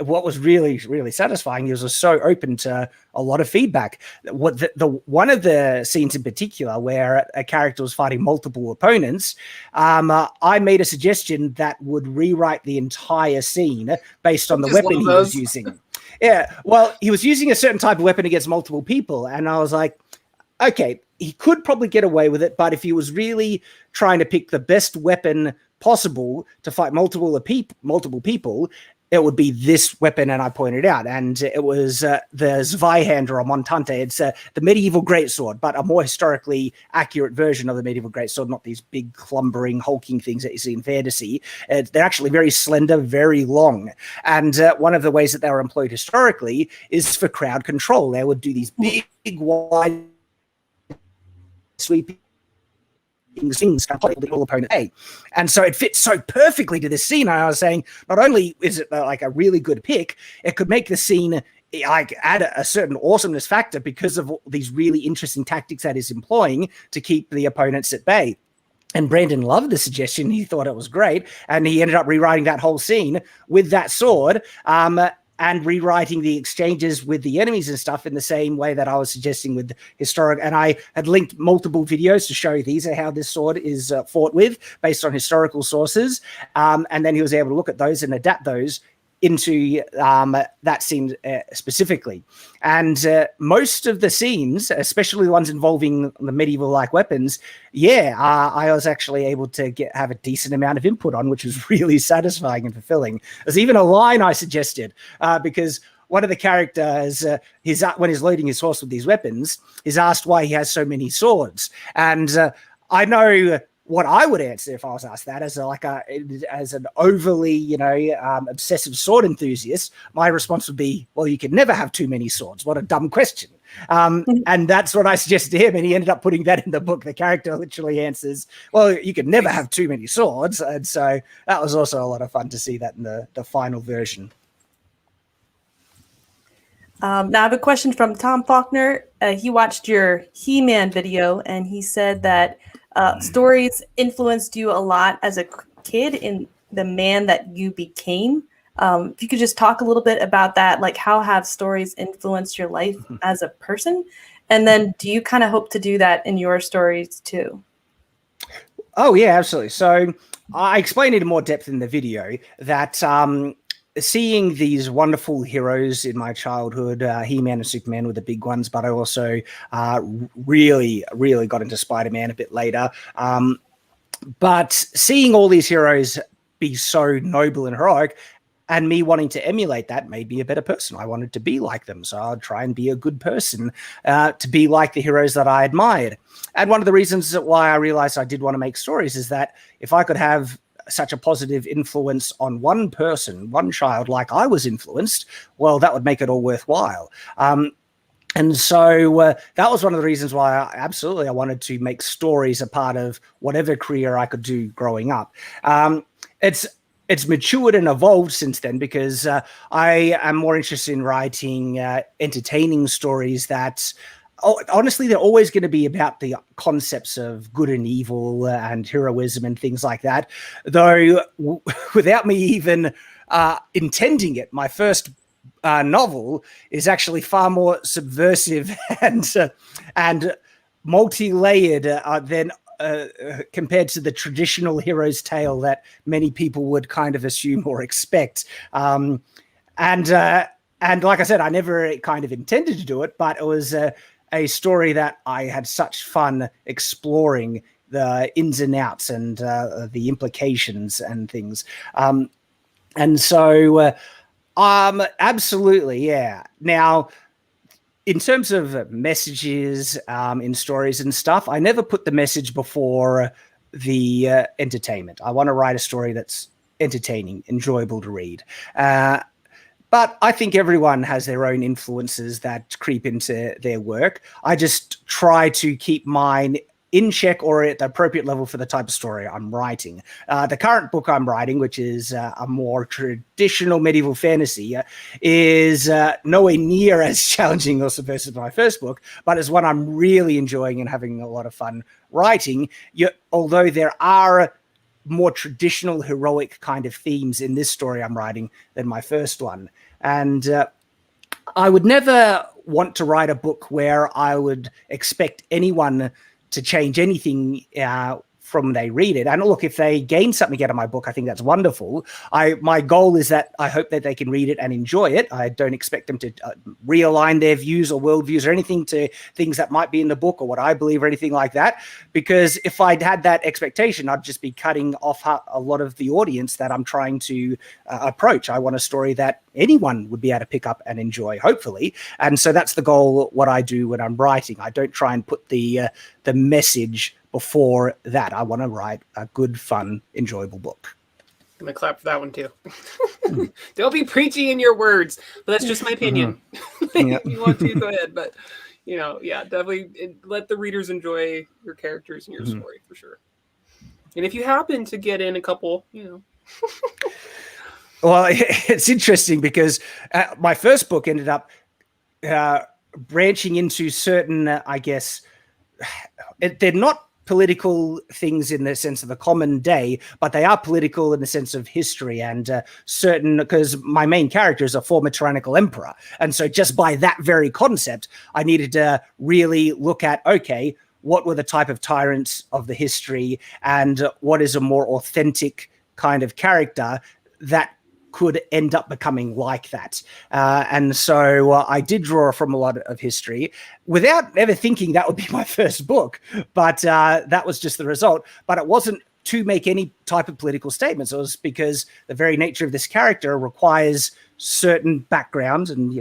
what was really, really satisfying, he was so open to a lot of feedback. What one of the scenes in particular where a character was fighting multiple opponents, I made a suggestion that would rewrite the entire scene based on the weapon he was using. Yeah, well, he was using a certain type of weapon against multiple people, and I was like, okay, he could probably get away with it, but if he was really trying to pick the best weapon possible to fight multiple people, it would be this weapon, and I pointed out, and it was the Zweihander or Montante. It's the medieval greatsword, but a more historically accurate version of the medieval greatsword, not these big, clumbering, hulking things that you see in fantasy. They're actually very slender, very long. And one of the ways that they were employed historically is for crowd control. They would do these big, wide sweeping things all opponent A. And so it fits so perfectly to this scene. I was saying, not only is it like a really good pick, it could make the scene like add a certain awesomeness factor because of these really interesting tactics that he's employing to keep the opponents at bay. And Brandon loved the suggestion. He thought it was great. And he ended up rewriting that whole scene with that sword. And rewriting the exchanges with the enemies and stuff in the same way that I was suggesting with historic. And I had linked multiple videos to show these are how this sword is fought with based on historical sources. And then he was able to look at those and adapt those into that scene specifically. And most of the scenes, especially the ones involving the medieval-like weapons, I was actually able to have a decent amount of input on, which was really satisfying and fulfilling. There's even a line I suggested because one of the characters, when he's loading his horse with these weapons, is asked why he has so many swords. And I know what I would answer if I was asked that as an overly, obsessive sword enthusiast. My response would be, well, you can never have too many swords. What a dumb question. And that's what I suggested to him. And he ended up putting that in the book. The character literally answers, well, you can never have too many swords. And so that was also a lot of fun to see that in the final version. Now I have a question from Tom Faulkner. He watched your He-Man video and he said that stories influenced you a lot as a kid in the man that you became. If you could just talk a little bit about that, like how have stories influenced your life as a person? And then do you kind of hope to do that in your stories too? Oh, yeah, absolutely. So I explained it in more depth in the video that seeing these wonderful heroes in my childhood, He-Man and Superman were the big ones, but I also really got into Spider-Man a bit later. But seeing all these heroes be so noble and heroic, and me wanting to emulate that made me a better person. I wanted to be like them, so I'd try and be a good person to be like the heroes that I admired. And one of the reasons why I realized I did want to make stories is that if I could have such a positive influence on one person, one child, like I was influenced, well, that would make it all worthwhile. And so that was one of the reasons why I wanted to make stories a part of whatever career I could do growing up. It's matured and evolved since then because I am more interested in writing entertaining stories that honestly, they're always going to be about the concepts of good and evil and heroism and things like that. Though without me even intending it, my first novel is actually far more subversive and multi-layered than compared to the traditional hero's tale that many people would kind of assume or expect. And like I said, I never kind of intended to do it, but it was a story that I had such fun exploring the ins and outs and the implications and things. And so absolutely, yeah. Now, in terms of messages in stories and stuff, I never put the message before the entertainment. I want to write a story that's entertaining, enjoyable to read. But I think everyone has their own influences that creep into their work. I just try to keep mine in check or at the appropriate level for the type of story I'm writing. The current book I'm writing, which is a more traditional medieval fantasy, is nowhere near as challenging or subversive as my first book, but is one I'm really enjoying and having a lot of fun writing. Although there are more traditional heroic kind of themes in this story I'm writing than my first one. And I would never want to write a book where I would expect anyone to change anything from they read it. And look, if they gain something out of my book, I think that's wonderful. My goal is that I hope that they can read it and enjoy it. I don't expect them to realign their views or worldviews or anything to things that might be in the book or what I believe or anything like that. Because if I'd had that expectation, I'd just be cutting off a lot of the audience that I'm trying to approach. I want a story that anyone would be able to pick up and enjoy, hopefully. And so that's the goal, what I do when I'm writing. I don't try and put the message before that. I want to write a good, fun, enjoyable book. I'm gonna clap for that one too. Don't be preachy in your words, but that's just my opinion. If you want to, go ahead. But Yeah, definitely let the readers enjoy your characters and your story for sure. And if you happen to get in a couple, Well, it's interesting because my first book ended up branching into certain, I guess, they're not political things in the sense of the common day, but they are political in the sense of history and certain, because my main character is a former tyrannical emperor. And so just by that very concept, I needed to really look at, okay, what were the type of tyrants of the history and what is a more authentic kind of character that could end up becoming like that. And so I did draw from a lot of history without ever thinking that would be my first book. But that was just the result. But it wasn't to make any type of political statements. It was because the very nature of this character requires certain background and,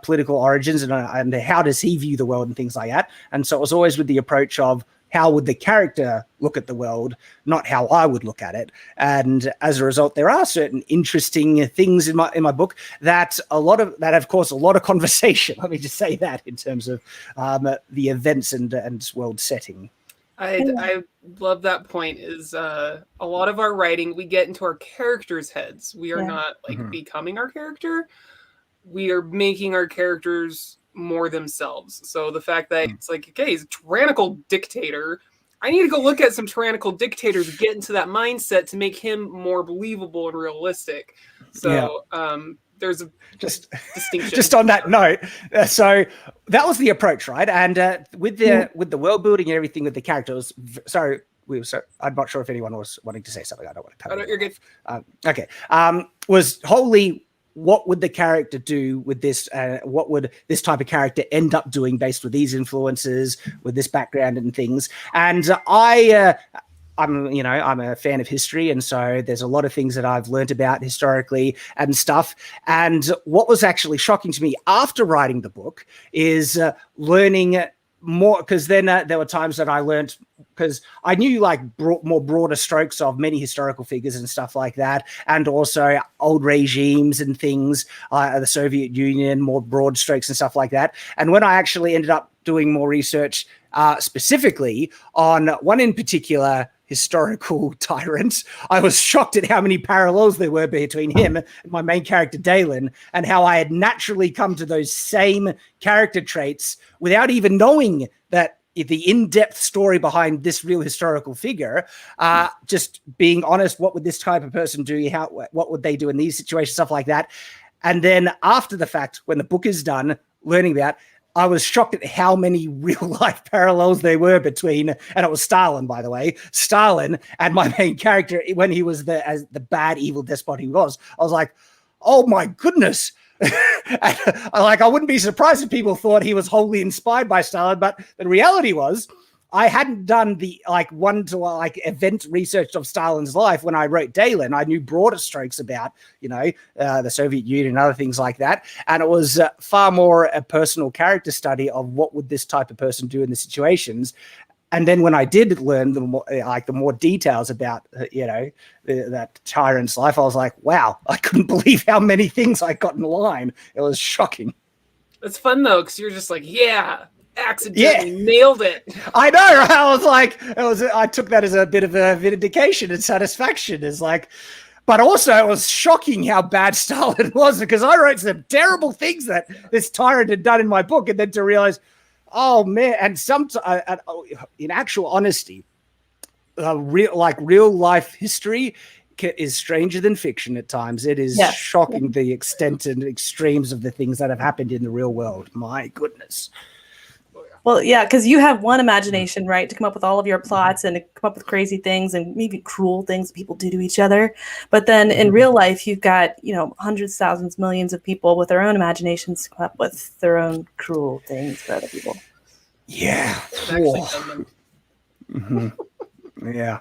political origins and how does he view the world and things like that. And so it was always with the approach of, how would the character look at the world, not how I would look at it. And as a result, there are certain interesting things in my book that have caused a lot of conversation. Let me just say that in terms of the events and world setting. I love that point is a lot of our writing, we get into our characters' heads. We are not becoming our character. We are making our characters more themselves. So the fact that it's like, okay, he's a tyrannical dictator. I need to go look at some tyrannical dictators, get into that mindset to make him more believable and realistic. So there's a distinction. Just on that note, so that was the approach, right? And with the world building and everything with the characters. Sorry, I'm not sure if anyone was wanting to say something. I don't want to cut. Oh, no, you're good. Okay. Was wholly. What would the character do with this? What would this type of character end up doing based with these influences, with this background and things? And I'm a fan of history, and so there's a lot of things that I've learned about historically and stuff. And what was actually shocking to me after writing the book is learning more, because then there were times that I learned, because I knew more broader strokes of many historical figures and stuff like that, and also old regimes and things, the Soviet Union, more broad strokes and stuff like that. And when I actually ended up doing more research specifically on one in particular historical tyrant, I was shocked at how many parallels there were between him and my main character, Dalen, and how I had naturally come to those same character traits without even knowing that the in-depth story behind this real historical figure. Just being honest, what would this type of person do? What would they do in these situations, stuff like that. And then after the fact, when the book is done, learning about, I was shocked at how many real life parallels there were between, and it was Stalin, by the way, Stalin and my main character when he was as the bad, evil despot he was. I was like, oh my goodness. I wouldn't be surprised if people thought he was wholly inspired by Stalin, but the reality was I hadn't done the event research of Stalin's life when I wrote Dalen. I knew broader strokes about, the Soviet Union and other things like that. And it was far more a personal character study of what would this type of person do in the situations. And then when I did learn the more details about, that tyrant's life, I was like, wow, I couldn't believe how many things I got in line. It was shocking. It's fun though, because you're just like, accidentally nailed it. I know. I was like, I took that as a bit of a vindication and satisfaction. But also it was shocking how bad Stalin was, because I wrote some terrible things that this tyrant had done in my book, and then to realize, oh man! And in actual honesty, real life history is stranger than fiction at times. It is shocking the extent and extremes of the things that have happened in the real world. My goodness. Well, yeah, because you have one imagination, right, to come up with all of your plots and to come up with crazy things and maybe cruel things people do to each other. But then in real life, you've got, hundreds, thousands, millions of people with their own imaginations to come up with their own cruel things for other people. Yeah. Yeah.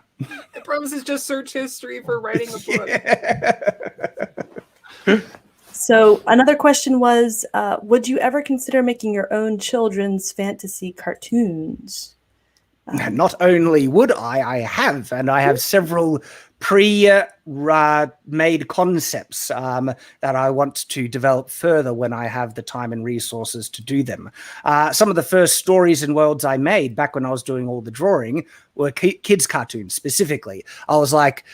I promise it's just search history for writing a book. So another question was, would you ever consider making your own children's fantasy cartoons? Not only would I have, and I have several made concepts that I want to develop further when I have the time and resources to do them. Some of the first stories and worlds I made back when I was doing all the drawing were kids cartoons specifically. I was like,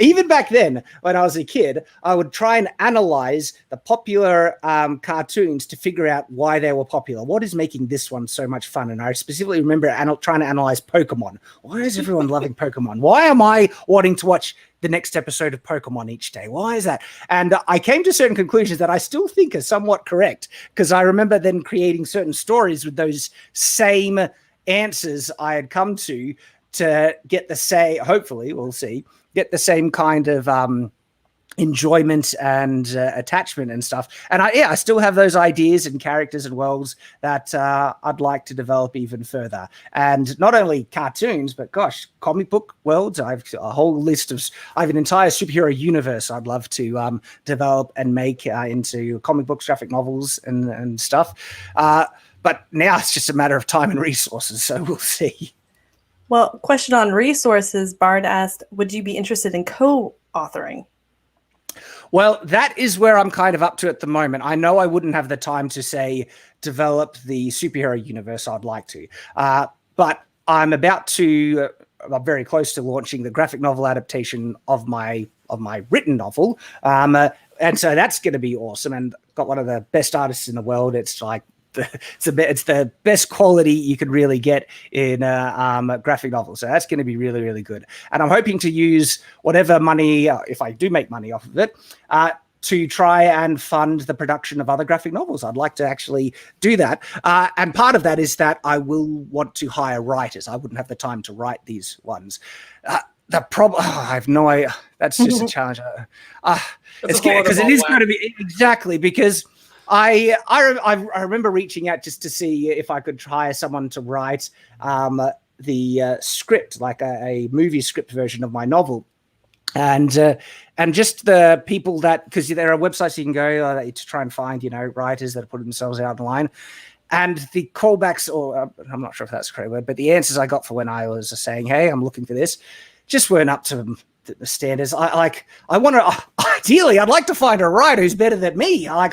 even back then when I was a kid, I would try and analyze the popular cartoons to figure out why they were popular. What is making this one so much fun? And I specifically remember trying to analyze Pokemon. Why is everyone loving Pokemon? Why am I wanting to watch the next episode of Pokemon each day? Why is that? And I came to certain conclusions that I still think are somewhat correct, because I remember then creating certain stories with those same answers I had come to get hopefully we'll see, get the same kind of enjoyment and attachment and stuff. And I still have those ideas and characters and worlds that I'd like to develop even further. And not only cartoons, but gosh, comic book worlds. I've a whole list of, I have an entire superhero universe I'd love to develop and make into comic books, graphic novels and stuff. But now it's just a matter of time and resources, so we'll see. Well, question on resources, Bard asked, would you be interested in co-authoring? Well, that is where I'm kind of up to at the moment. I know I wouldn't have the time to, say, develop the superhero universe I'd like to. But I'm I'm very close to launching the graphic novel adaptation of my written novel. And so that's going to be awesome. And got one of the best artists in the world. It's like, it's the best quality you could really get in a graphic novel. So that's going to be really, really good. And I'm hoping to use whatever money, if I do make money off of it, to try and fund the production of other graphic novels. I'd like to actually do that. And part of that is that I will want to hire writers. I wouldn't have the time to write these ones. The problem, I have no idea. That's just a challenge. It's because it is going to be exactly because I remember reaching out just to see if I could hire someone to write the script, like a movie script version of my novel. And just the people that, because there are websites you can go to try and find, writers that are putting themselves out online. And the callbacks, or I'm not sure if that's the correct word, but the answers I got for when I was saying, hey, I'm looking for this, just weren't up to the standards. I want to, ideally, I'd like to find a writer who's better than me. I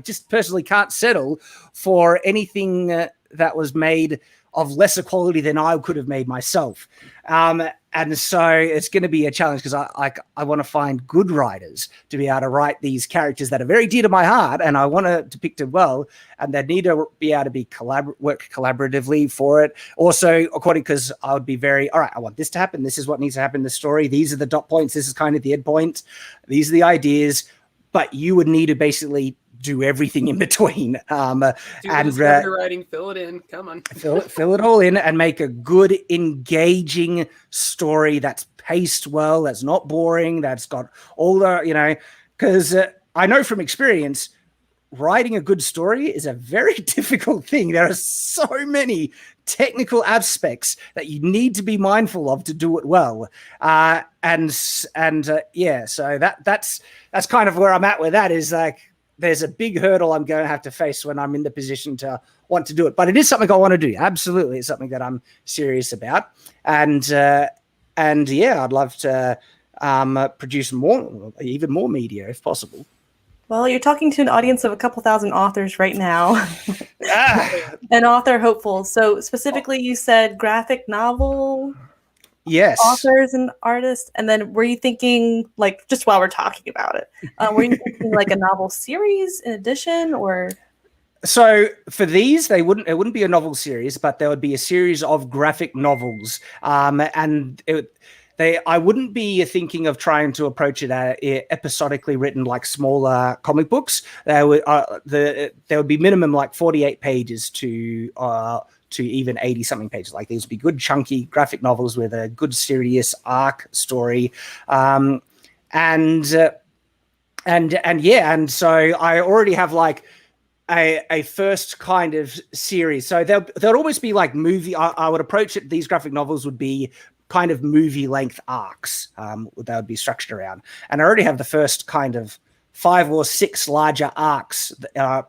just personally can't settle for anything that was made of lesser quality than I could have made myself. And so it's going to be a challenge because I want to find good writers to be able to write these characters that are very dear to my heart, and I want to depict it well, and they need to be able to be work collaboratively for it. Also, because I would be very, all right, I want this to happen. This is what needs to happen in the story. These are the dot points. This is kind of the end point. These are the ideas, but you would need to basically do everything in between. And writing, fill it in. Come on. fill it all in and make a good, engaging story that's paced well, that's not boring, that's got all the, because I know from experience, writing a good story is a very difficult thing. There are so many technical aspects that you need to be mindful of to do it well. So that's kind of where I'm at with that, is like, there's a big hurdle I'm going to have to face when I'm in the position to want to do it. But it is something I want to do. Absolutely. It's something that I'm serious about. And I'd love to produce even more media if possible. Well, you're talking to an audience of a couple thousand authors right now. And author hopefuls. So specifically, you said graphic novel. Yes. Authors and artists. And then were you thinking, like, just while we're talking about it, were you thinking like a novel series in addition, or? So for these, it wouldn't be a novel series, but there would be a series of graphic novels. I wouldn't be thinking of trying to approach it episodically written like smaller comic books. There would be minimum like 48 pages to even 80 something pages. Like these would be good chunky graphic novels with a good serious arc story. And so I already have like a first kind of series. So there'll almost be like movie. I would approach it. These graphic novels would be kind of movie length arcs that would be structured around. And I already have the first kind of 5 or 6 larger arcs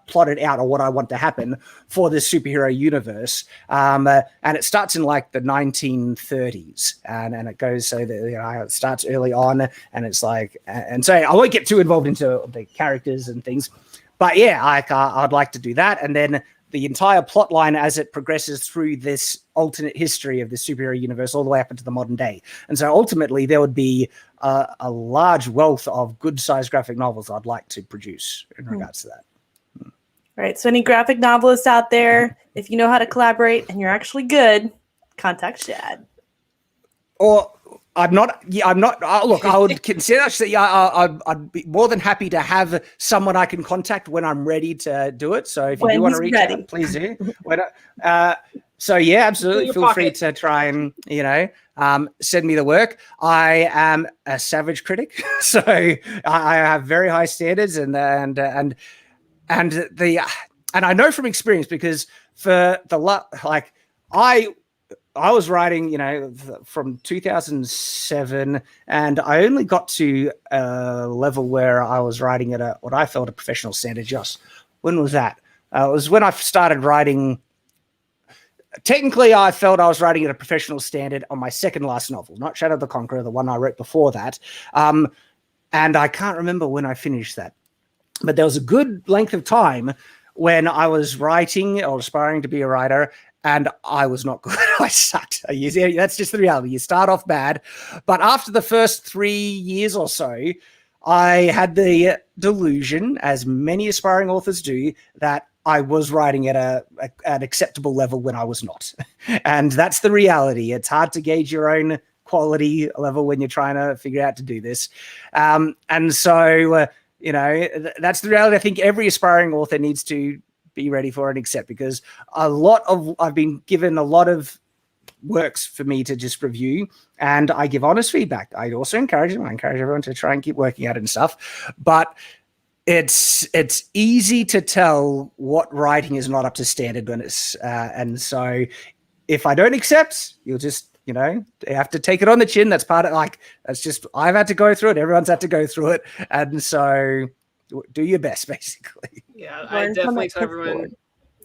plotted out, or what I want to happen for this superhero universe. And it starts in like the 1930s, and it goes so that it starts early on, and it's like, and so I won't get too involved into the characters and things, but yeah, I'd like to do that, and then the entire plot line as it progresses through this alternate history of the superhero universe all the way up into the modern day. And so ultimately there would be a large wealth of good-sized graphic novels I'd like to produce in regards to that. Right. So any graphic novelists out there, if you know how to collaborate and you're actually good, contact Shad. Or I'm not. Look, I would consider. I'd be more than happy to have someone I can contact when I'm ready to do it. So if you do want to reach out, please do. So yeah, absolutely. Feel free to try and send me the work. I am a savage critic, so I have very high standards, and I know from experience, because for I was writing, from 2007, and I only got to a level where I was writing at what I felt a professional standard. Just when was that? It was when I started writing. Technically, I felt I was writing at a professional standard on my second last novel, not Shadow the Conqueror, the one I wrote before that. And I can't remember when I finished that, but there was a good length of time when I was writing or aspiring to be a writer, and I was not good. I sucked. That's just the reality. You start off bad, but after the first 3 years or so, I had the delusion, as many aspiring authors do, that I was writing at an acceptable level when I was not. And that's the reality. It's hard to gauge your own quality level when you're trying to figure out to do this. And so, that's the reality I think every aspiring author needs to be ready for and accept, because I've been given a lot of works for me to just review, and I give honest feedback. I also encourage everyone to try and keep working at it and stuff, but it's easy to tell what writing is not up to standard when it's and so if I don't accept, you'll just you have to take it on the chin. That's part of that's just, I've had to go through it, everyone's had to go through it, and so do your best, basically. Yeah, I definitely tell everyone,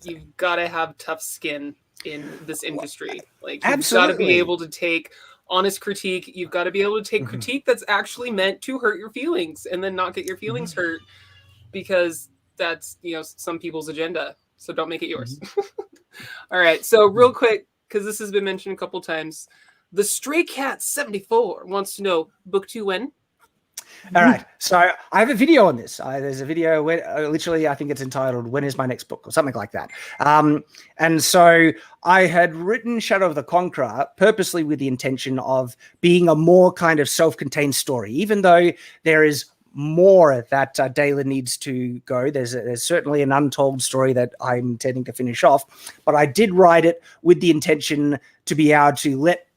you've got to have tough skin in this industry. You've got to be able to take honest critique. You've got to be able to take critique that's actually meant to hurt your feelings, and then not get your feelings hurt, because that's some people's agenda. So don't make it yours. All right. So real quick, because this has been mentioned a couple times, the Stray Cat 74 wants to know, book 2 when? All right. So I have a video on this. There's a video where literally, I think it's entitled "When is my next book?" or something like that. And so I had written Shadow of the Conqueror purposely with the intention of being a more kind of self-contained story, even though there is more that Dalen needs to go. There's certainly an untold story that I'm intending to finish off, but I did write it with the intention to be able to let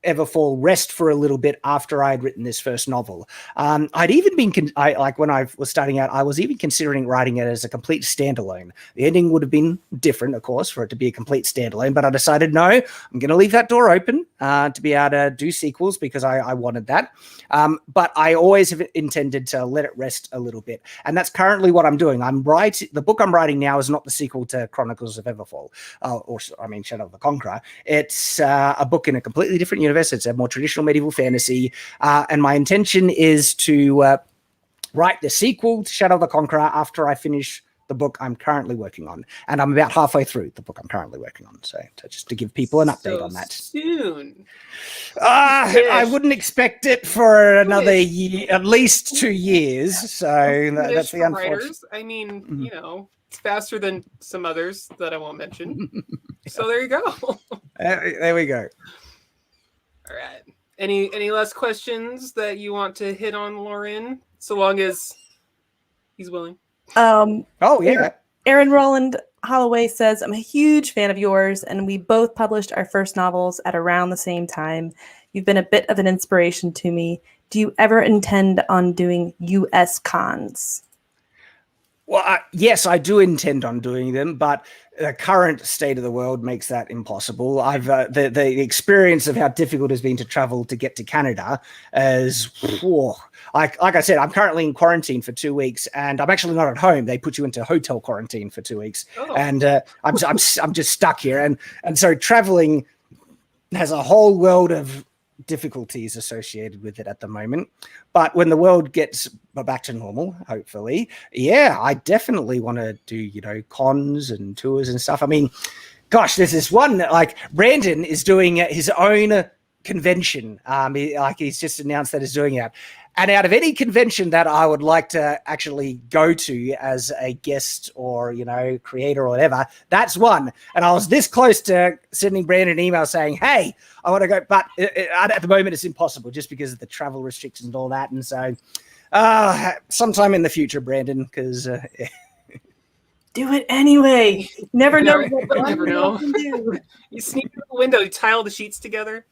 Everfall rest for a little bit after I had written this first novel. I'd even been, when I was starting out, I was even considering writing it as a complete standalone. The ending would have been different, of course, for it to be a complete standalone, but I decided, no, I'm going to leave that door open to be able to do sequels, because I wanted that. But I always have intended to let it rest a little bit. And that's currently what I'm doing. The book I'm writing now is not the sequel to Chronicles of Everfall, Shadow of the Conqueror. It's a book in a completely different universe. It's a more traditional medieval fantasy, and my intention is to write the sequel to Shadow of the Conqueror after I finish the book I'm currently working on, and I'm about halfway through the book I'm currently working on. So just to give people an update on that. Soon. I wouldn't expect it for another year, at least 2 years. So that's the unfortunate. I mean, it's faster than some others that I won't mention. So there you go. There we go. All right. Any last questions that you want to hit on, Lauren? So long as he's willing. Oh yeah. Aaron Roland Holloway says, "I'm a huge fan of yours, and we both published our first novels at around the same time. You've been a bit of an inspiration to me. Do you ever intend on doing US cons?" Well, yes, I do intend on doing them, but the current state of the world makes that impossible. I've the experience of how difficult it's been to travel to get to Canada is, like I said, I'm currently in quarantine for 2 weeks, and I'm actually not at home. They put you into hotel quarantine for 2 weeks, and I'm just stuck here, and so traveling has a whole world of difficulties associated with it at the moment. But when the world gets back to normal, hopefully, yeah, I definitely want to do, you know, cons and tours and stuff. I mean, gosh, there's this one that, like, Brandon is doing his own convention. He's just announced that he's doing it. And out of any convention that I would like to actually go to as a guest or, you know, creator or whatever, that's one. And I was this close to sending Brandon an email saying, hey, I want to go. But at the moment, it's impossible just because of the travel restrictions and all that. And so sometime in the future, Brandon, because... do it anyway. Never know. Never know. You sneak through the window, you tie all the sheets together.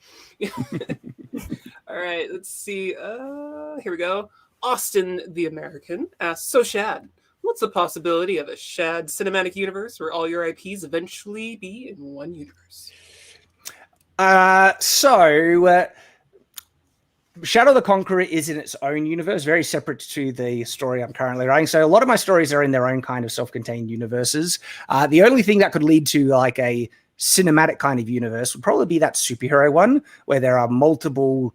All right, let's see. Here we go. Austin the American asks, so Shad, what's the possibility of a Shad cinematic universe where all your IPs eventually be in one universe? Shadow the Conqueror is in its own universe, very separate to the story I'm currently writing. So a lot of my stories are in their own kind of self-contained universes. The only thing that could lead to like a cinematic kind of universe would probably be that superhero one, where there are multiple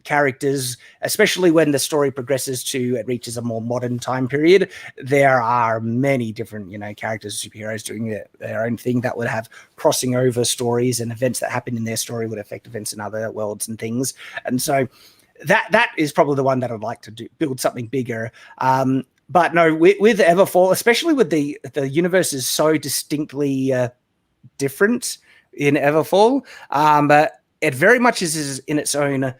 characters, especially when the story progresses to, it reaches a more modern time period. There are many different, you know, characters, superheroes doing their own thing that would have crossing over stories, and events that happen in their story would affect events in other worlds and things. And so that is probably the one that I'd like to do, build something bigger. But no, with Everfall, especially with the universe is so distinctly different in Everfall, but it very much is in its own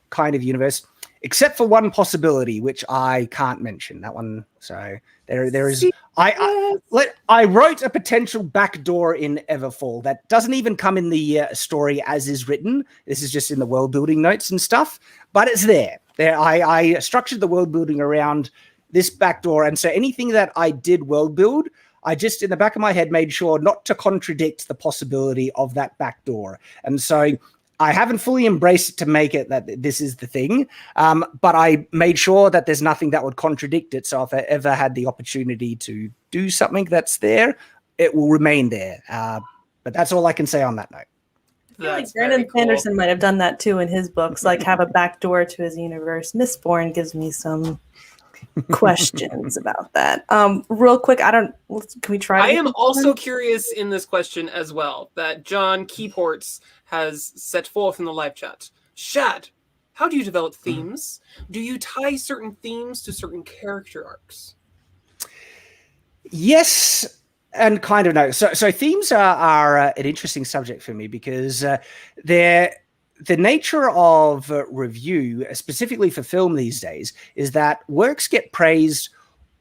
kind of universe, except for one possibility, which I can't mention that one. So there is. I wrote a potential backdoor in Everfall that doesn't even come in the story as is written. This is just in the world building notes and stuff, but it's there. I structured the world building around this backdoor, and so anything that I did world build, I just in the back of my head made sure not to contradict the possibility of that backdoor. And so I haven't fully embraced it to make it that this is the thing, but I made sure that there's nothing that would contradict it. So if I ever had the opportunity to do something that's there, it will remain there. But that's all I can say on that note. I feel like Brandon Sanderson might have done that too in his books, like have a backdoor to his universe. Mistborn gives me some questions about that. Real quick, can we try? I am also curious in this question as well that John Keyports has set forth in the live chat. Shad, how do you develop themes? Do you tie certain themes to certain character arcs? Yes, and kind of no. So themes are an interesting subject for me because the nature of review, specifically for film these days, is that works get praised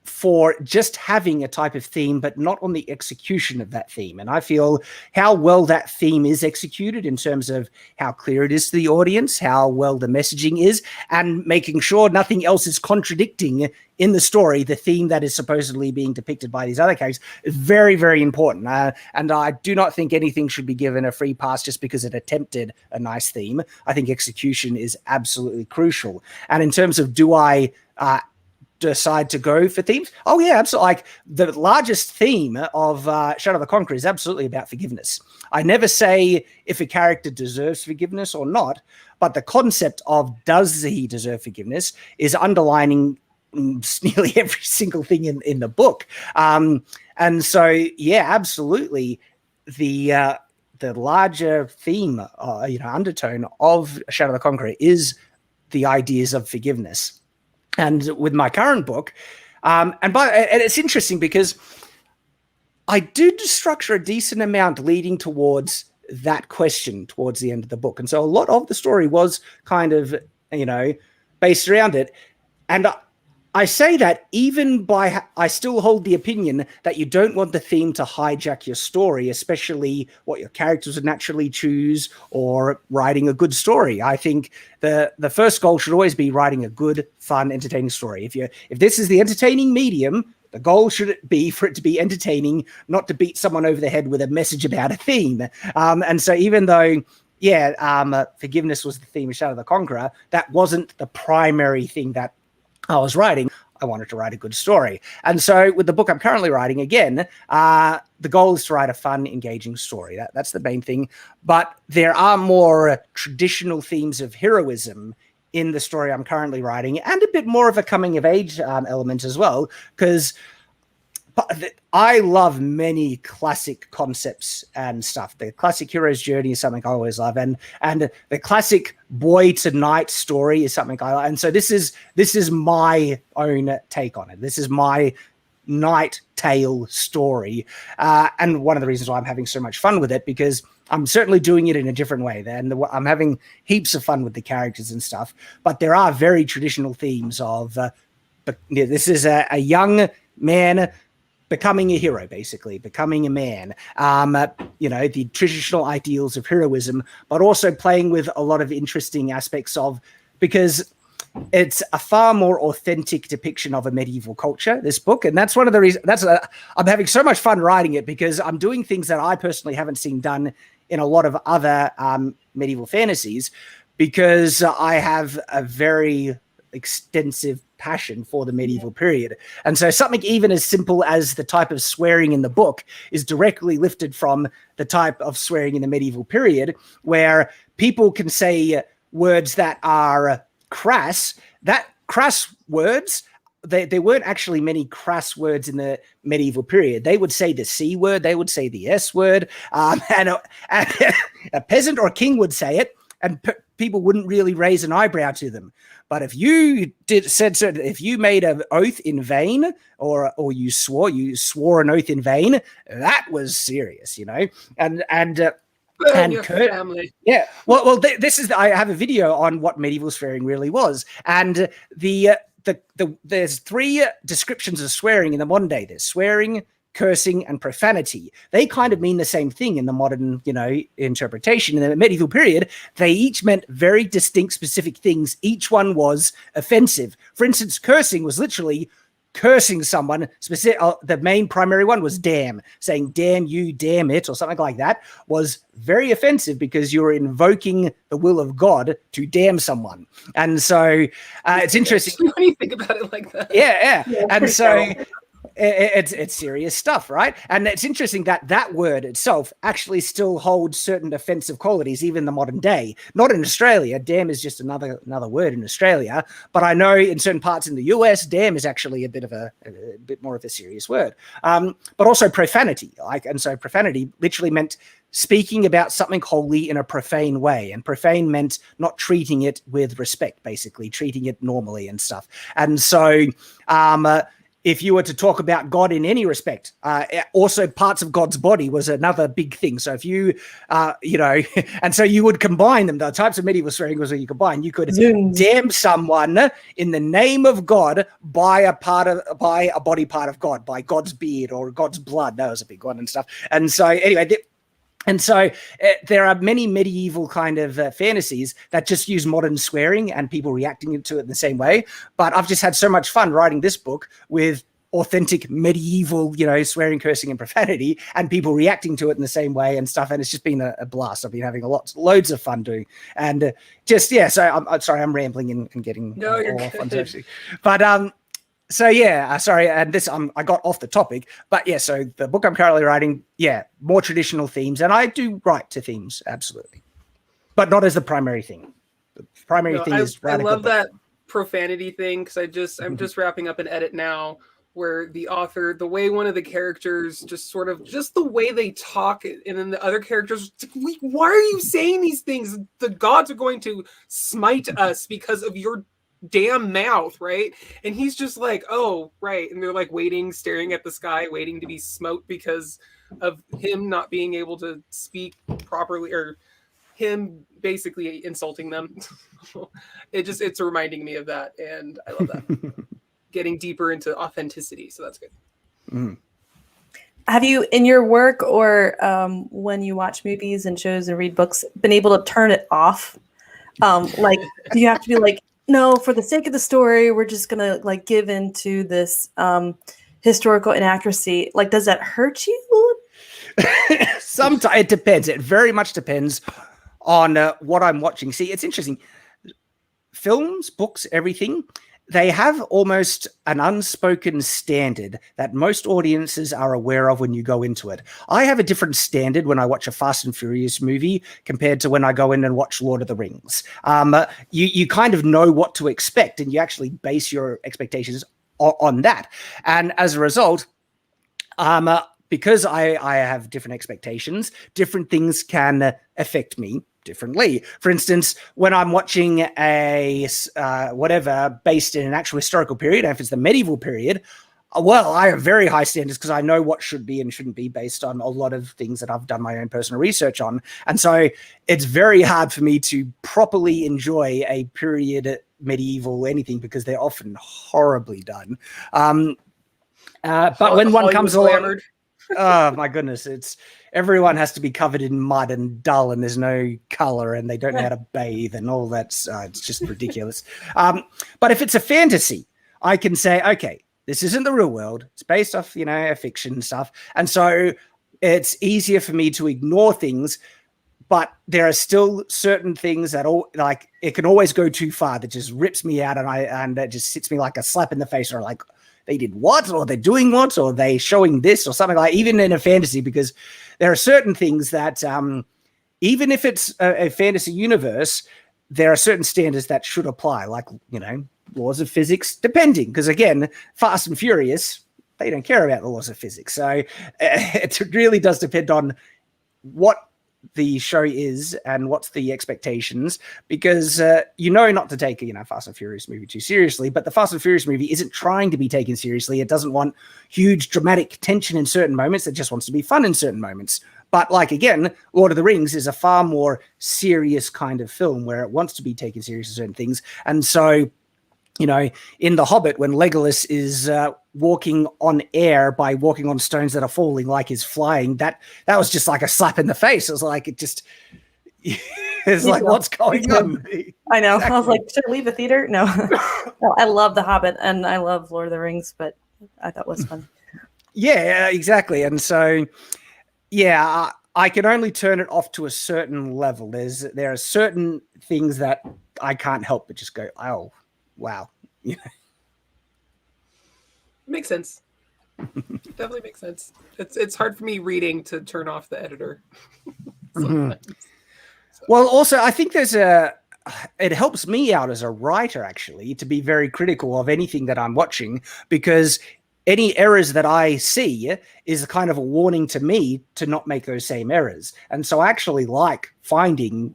for just having a type of theme, but not on the execution of that theme. And I feel how well that theme is executed in terms of how clear it is to the audience, how well the messaging is, and making sure nothing else is contradicting in the story the theme that is supposedly being depicted by these other characters is very, very important. And I do not think anything should be given a free pass just because it attempted a nice theme. I think execution is absolutely crucial. And in terms of do I decide to go for themes? Oh yeah, absolutely. Like the largest theme of Shadow the Conqueror is absolutely about forgiveness. I never say if a character deserves forgiveness or not, but the concept of does he deserve forgiveness is underlining nearly every single thing in the book. And so yeah, absolutely the larger theme, undertone of Shadow the Conqueror is the ideas of forgiveness. And with my current book, and it's interesting because I did structure a decent amount leading towards that question towards the end of the book. And so a lot of the story was kind of, based around it. And I say that I still hold the opinion that you don't want the theme to hijack your story, especially what your characters would naturally choose or writing a good story. I think the first goal should always be writing a good, fun, entertaining story. If this is the entertaining medium, the goal should be for it to be entertaining, not to beat someone over the head with a message about a theme. And so even though forgiveness was the theme of Shadow the Conqueror, that wasn't the primary thing that I was writing, I wanted to write a good story. And so with the book I'm currently writing, again, the goal is to write a fun, engaging story. That's the main thing. But there are more traditional themes of heroism in the story I'm currently writing, and a bit more of a coming of age element as well, because I love many classic concepts and stuff. The classic hero's journey is something I always love, and the classic boy to knight story is something I love. And so this is my own take on it. This is my knight tale story, and one of the reasons why I'm having so much fun with it, because I'm certainly doing it in a different way. I'm having heaps of fun with the characters and stuff, but there are very traditional themes of this is a young man becoming a hero, basically becoming a man, the traditional ideals of heroism, but also playing with a lot of interesting aspects of, because it's a far more authentic depiction of a medieval culture, this book. And that's one of the reasons I'm having so much fun writing it, because I'm doing things that I personally haven't seen done in a lot of other medieval fantasies, because I have a very extensive passion for the medieval period. And so something even as simple as the type of swearing in the book is directly lifted from the type of swearing in the medieval period, where people can say words that are crass. That crass words, there weren't actually many crass words in the medieval period. They would say the C word, they would say the S word, and a peasant or a king would say it, and people wouldn't really raise an eyebrow to them. But if you if you made an oath in vain, or you swore an oath in vain, that was serious, and family. Yeah. Well, this is I have a video on what medieval swearing really was, and there's 3 descriptions of swearing in the modern day. There's swearing, cursing, and profanity. They kind of mean the same thing in the modern, interpretation. In the medieval period, they each meant very distinct, specific things. Each one was offensive. For instance, cursing was literally cursing someone specific. The main primary one was damn, saying damn you, damn it, or something like that, was very offensive, because you were invoking the will of God to damn someone. And so it's interesting when you think about it like that. Yeah. And so it's serious stuff, right? And it's interesting that word itself actually still holds certain offensive qualities, even in the modern day. Not in Australia. Damn is just another word in Australia. But I know in certain parts in the US, damn is actually a bit more of a serious word. But also profanity. And so profanity literally meant speaking about something holy in a profane way. And profane meant not treating it with respect, basically, treating it normally and stuff. And so if you were to talk about God in any respect, also parts of God's body was another big thing. So if you, and so you would combine them. The types of medieval swearing was where you combine. You could damn someone in the name of God by a body part of God, by God's beard or God's blood. That was a big one and stuff. And so anyway, there are many medieval kind of fantasies that just use modern swearing and people reacting to it in the same way. But I've just had so much fun writing this book with authentic medieval, swearing, cursing, and profanity, and people reacting to it in the same way and stuff. And it's just been a blast. I've been having loads of fun doing, and so I'm sorry, I'm rambling and getting you're all fun actually, but so yeah, sorry, and this I got off the topic, but yeah. So the book I'm currently writing, more traditional themes, and I do write to themes, absolutely, but not as the primary thing. The primary thing is. I love that profanity thing, because I'm just wrapping up an edit now where the author, the way one of the characters just the way they talk, and then the other characters, why are you saying these things? The gods are going to smite us because of your damn mouth, right? And he's just like, oh, right. And they're like waiting, staring at the sky, waiting to be smote because of him not being able to speak properly, or him basically insulting them. It's reminding me of that, and I love that. Getting deeper into authenticity, so that's good. Mm. Have you, in your work or when you watch movies and shows and read books, been able to turn it off? Like, do you have to be like, no, for the sake of the story, we're just gonna like give into this historical inaccuracy? Like, does that hurt you? Sometimes it depends. It very much depends on what I'm watching. See, it's interesting. Films, books, everything. they have almost an unspoken standard that most audiences are aware of when you go into it. I have a different standard when I watch a Fast and Furious movie compared to when I go in and watch Lord of the Rings. You kind of know what to expect, and you actually base your expectations on that. And as a result, because I have different expectations, different things can affect me differently. For instance, when I'm watching a whatever based in an actual historical period, if it's the medieval period, well, I have very high standards because I know what should be and shouldn't be based on a lot of things that I've done my own personal research on. And so it's very hard for me to properly enjoy a period medieval anything because they're often horribly done. But when one comes along, oh my goodness, everyone has to be covered in mud and dull, and there's no color, and they don't know how to bathe, and all that's it's just ridiculous. But if it's a fantasy, I can say, okay, this isn't the real world. It's based off, a fiction and stuff, and so it's easier for me to ignore things. But there are still certain things that it can always go too far that just rips me out, and that just hits me like a slap in the face, or like, they did what, or they're doing what, or they showing this, or something like, even in a fantasy, because there are certain things that, even if it's a fantasy universe, there are certain standards that should apply, like, laws of physics, depending, because again, Fast and Furious, they don't care about the laws of physics. So it really does depend on what the show is and what's the expectations, because not to take a Fast and Furious movie too seriously, but the Fast and Furious movie isn't trying to be taken seriously. It doesn't want huge dramatic tension in certain moments. It just wants to be fun in certain moments. But again, Lord of the Rings is a far more serious kind of film where it wants to be taken serious in certain things. And so in The Hobbit, when Legolas is walking on air by walking on stones that are falling like he's flying, that was just like a slap in the face. It was like, it's like, what's going on? I know. Exactly. I was like, should I leave the theater? No. No, I love The Hobbit and I love Lord of the Rings, but I thought it was fun. Yeah, exactly. And so, yeah, I can only turn it off to a certain level. There are certain things that I can't help but just go, oh, wow. Makes sense. Definitely makes sense. It's hard for me reading to turn off the editor. So. Well, also, I think it helps me out as a writer, actually, to be very critical of anything that I'm watching, because any errors that I see is kind of a warning to me to not make those same errors. And so I actually like finding,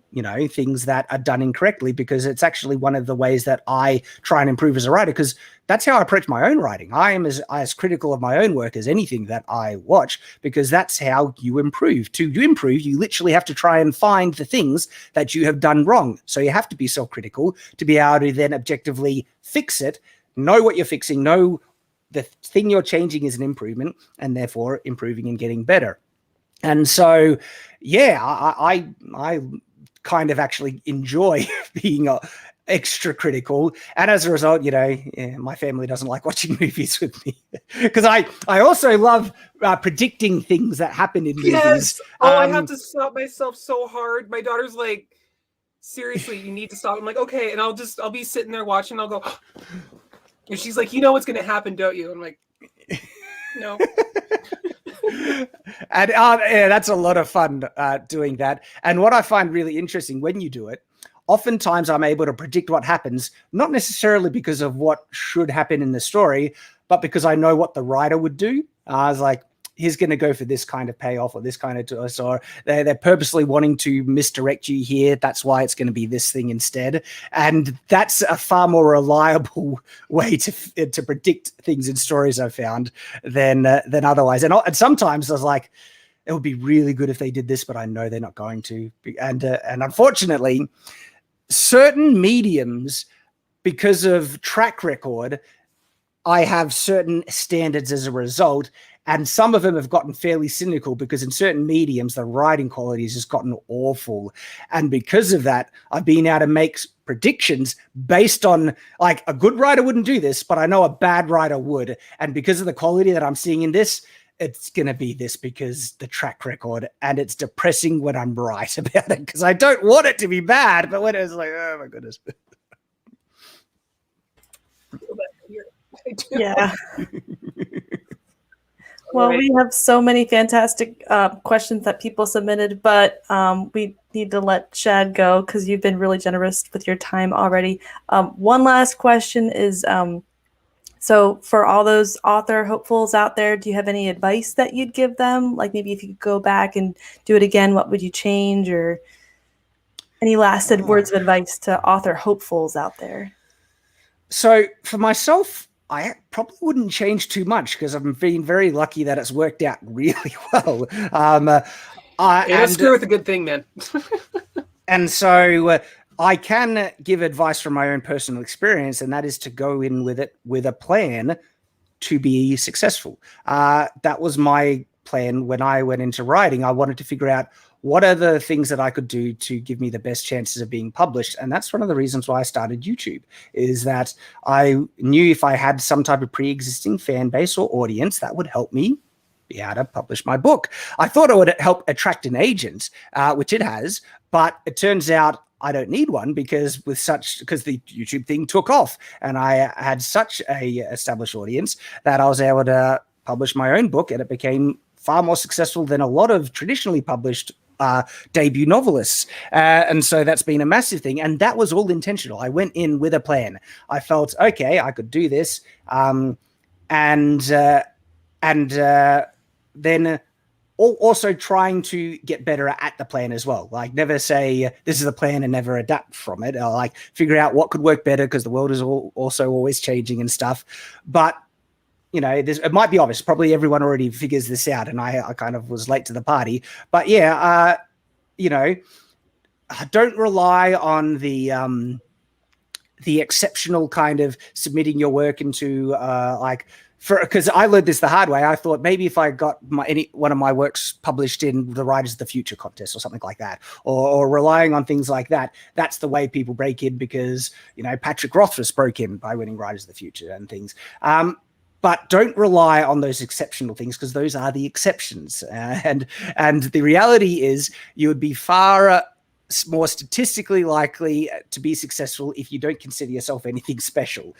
things that are done incorrectly, because it's actually one of the ways that I try and improve as a writer, because that's how I approach my own writing. I am as critical of my own work as anything that I watch, because that's how you improve. To improve, you literally have to try and find the things that you have done wrong. So you have to be self-critical to be able to then objectively fix it, know what you're fixing, know the thing you're changing is an improvement, and therefore improving and getting better. And so, yeah, I kind of actually enjoy being extra critical. And as a result, my family doesn't like watching movies with me, because I also love predicting things that happen in movies. Yes. I have to stop myself so hard. My daughter's like, seriously, you need to stop. I'm like, okay. And I'll be sitting there watching. I'll go, and she's like, what's going to happen, don't you? I'm like, no. And yeah, that's a lot of fun doing that. And what I find really interesting when you do it, oftentimes I'm able to predict what happens, not necessarily because of what should happen in the story, but because I know what the writer would do. I was like, he's going to go for this kind of payoff or this kind of twist, or they're purposely wanting to misdirect you here. That's why it's going to be this thing instead. And that's a far more reliable way to predict things in stories I've found than otherwise. And sometimes I was like, it would be really good if they did this, but I know they're not going to. And unfortunately, certain mediums, because of track record, I have certain standards as a result. And some of them have gotten fairly cynical, because in certain mediums, the writing quality has just gotten awful. And because of that, I've been able to make predictions based on, like, a good writer wouldn't do this, but I know a bad writer would. And because of the quality that I'm seeing in this, it's going to be this because the track record, and it's depressing when I'm right about it, because I don't want it to be bad, but when it's like, oh my goodness. I do. Yeah. Well, Right. we have so many fantastic questions that people submitted, but we need to let Shad go because you've been really generous with your time already. One last question is so for all those author hopefuls out there, do you have any advice that you'd give them? Like maybe if you could go back and do it again, what would you change? Or any last words of advice to author hopefuls out there? So for myself, I probably wouldn't change too much because I've been very lucky that it's worked out really well. Screw with a good thing, man. And so I can give advice from my own personal experience, and that is to go in with it with a plan to be successful. That was my plan when I went into writing. I wanted to figure out what are the things that I could do to give me the best chances of being published. And that's one of the reasons why I started YouTube, is that I knew if I had some type of pre-existing fan base or audience, that would help me be able to publish my book. I thought it would help attract an agent, which it has, but it turns out I don't need one because the YouTube thing took off and I had such a established audience that I was able to publish my own book, and it became far more successful than a lot of traditionally published debut novelists. And so that's been a massive thing. And that was all intentional. I went in with a plan. I felt, okay, I could do this. And then also trying to get better at the plan as well. Like never say this is the plan and never adapt from it. Or like figure out what could work better because the world is also always changing and stuff. But you know, it might be obvious. Probably everyone already figures this out, and I kind of was late to the party. But yeah, you know, don't rely on the exceptional kind of submitting your work into because I learned this the hard way. I thought maybe if I got one of my works published in the Writers of the Future contest or something like that, or relying on things like that, that's the way people break in because, you know, Patrick Rothfuss broke in by winning Writers of the Future and things. But don't rely on those exceptional things because those are the exceptions. And the reality is you would be far more statistically likely to be successful if you don't consider yourself anything special.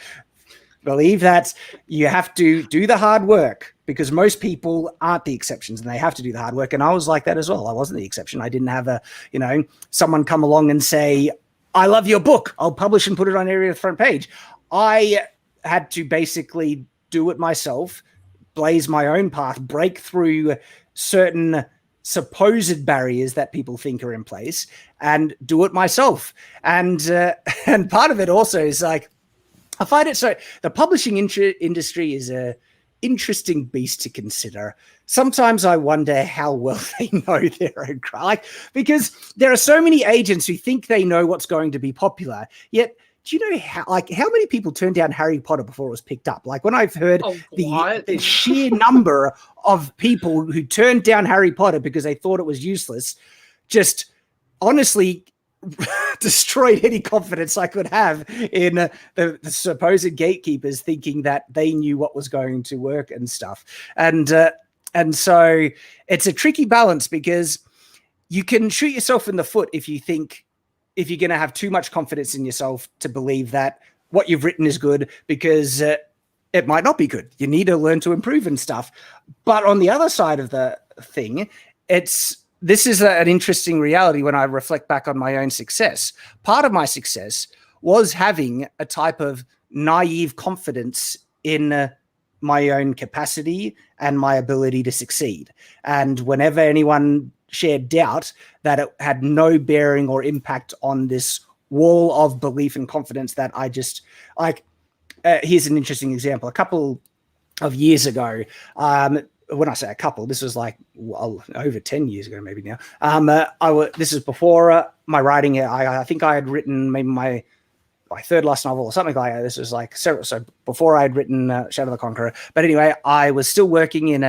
Believe that you have to do the hard work because most people aren't the exceptions and they have to do the hard work. And I was like that as well. I wasn't the exception. I didn't have someone come along and say, I love your book. I'll publish and put it on the front page. I had to basically do it myself, blaze my own path, break through certain supposed barriers that people think are in place and do it myself. And part of it also is like, I find it so the publishing industry is a interesting beast to consider. Sometimes I wonder how well they know their own craft, because there are so many agents who think they know what's going to be popular, yet do you know how many people turned down Harry Potter before it was picked up? Like when I've heard the sheer number of people who turned down Harry Potter because they thought it was useless, just honestly destroyed any confidence I could have in the supposed gatekeepers thinking that they knew what was going to work and stuff. And so it's a tricky balance because you can shoot yourself in the foot if you're going to have too much confidence in yourself to believe that what you've written is good, because it might not be good. You need to learn to improve and stuff. But on the other side of the thing, this is an interesting reality when I reflect back on my own success. Part of my success was having a type of naive confidence in my own capacity and my ability to succeed. And whenever anyone shared doubt, that it had no bearing or impact on this wall of belief and confidence that I just here's an interesting example. A couple of years ago, when I say a couple, this was like over 10 years ago, maybe now. This is before my writing. I think I had written maybe my third last novel or something like that. This was like so before I had written Shadow the Conqueror. But anyway, I was still working in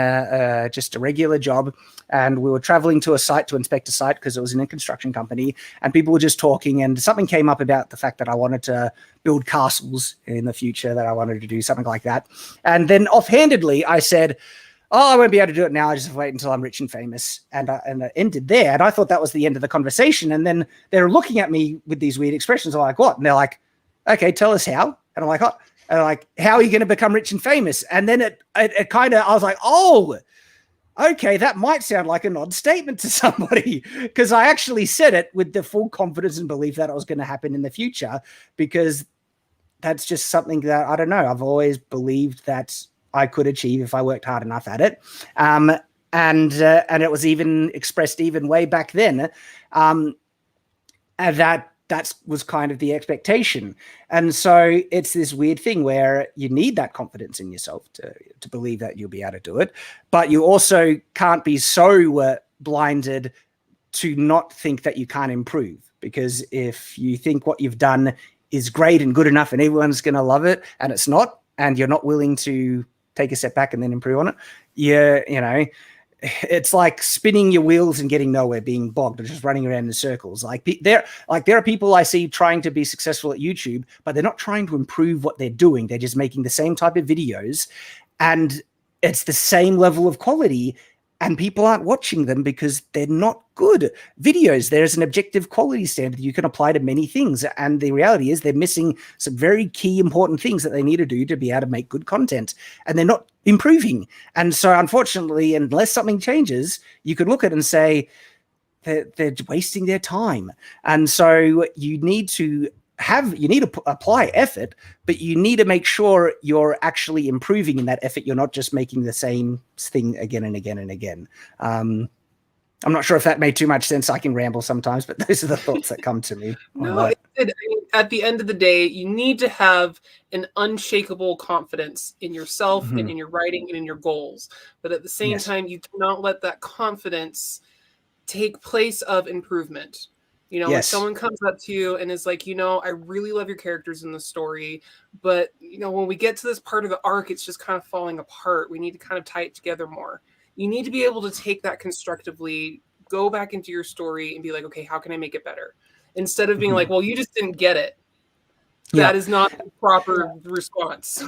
just a regular job, and we were traveling to a site to inspect a site because it was in a construction company, and people were just talking, and something came up about the fact that I wanted to build castles in the future, that I wanted to do something like that. And then offhandedly, I said, I won't be able to do it now. I just have to wait until I'm rich and famous. And it ended there. And I thought that was the end of the conversation. And then they were looking at me with these weird expressions. I'm like, what? And they're like, okay, tell us how. And I'm like, And like, how are you going to become rich and famous? And then it kind of, I was like, oh, okay, that might sound like an odd statement to somebody, because I actually said it with the full confidence and belief that it was going to happen in the future, because that's just something that, I don't know, I've always believed that I could achieve if I worked hard enough at it. And it was even expressed even way back then. And that was kind of the expectation. And so it's this weird thing where you need that confidence in yourself to believe that you'll be able to do it. But you also can't be so blinded to not think that you can't improve. Because if you think what you've done is great and good enough and everyone's going to love it, and it's not, and you're not willing to take a step back and then improve on it, it's like spinning your wheels and getting nowhere, being bogged or just running around in circles. There are people I see trying to be successful at YouTube, but they're not trying to improve what they're doing. They're just making the same type of videos, and it's the same level of quality, and people aren't watching them because they're not good videos. There's an objective quality standard you can apply to many things, and the reality is they're missing some very key important things that they need to do to be able to make good content, and they're not improving. And so unfortunately, unless something changes, you could look at it and say they're wasting their time. And so you need to apply effort, but you need to make sure you're actually improving in that effort. You're not just making the same thing again and again and again. I'm not sure if that made too much sense. I can ramble sometimes, but those are the thoughts that come to me. No, it did. I mean, at the end of the day, you need to have an unshakable confidence in yourself and in your writing and in your goals. But at the same time, you cannot let that confidence take place of improvement. When someone comes up to you and is like, I really love your characters in the story, but, when we get to this part of the arc, it's just kind of falling apart. We need to kind of tie it together more. You need to be able to take that constructively, go back into your story and be like, okay, how can I make it better? Instead of being like, well, you just didn't get it. That is not the proper response.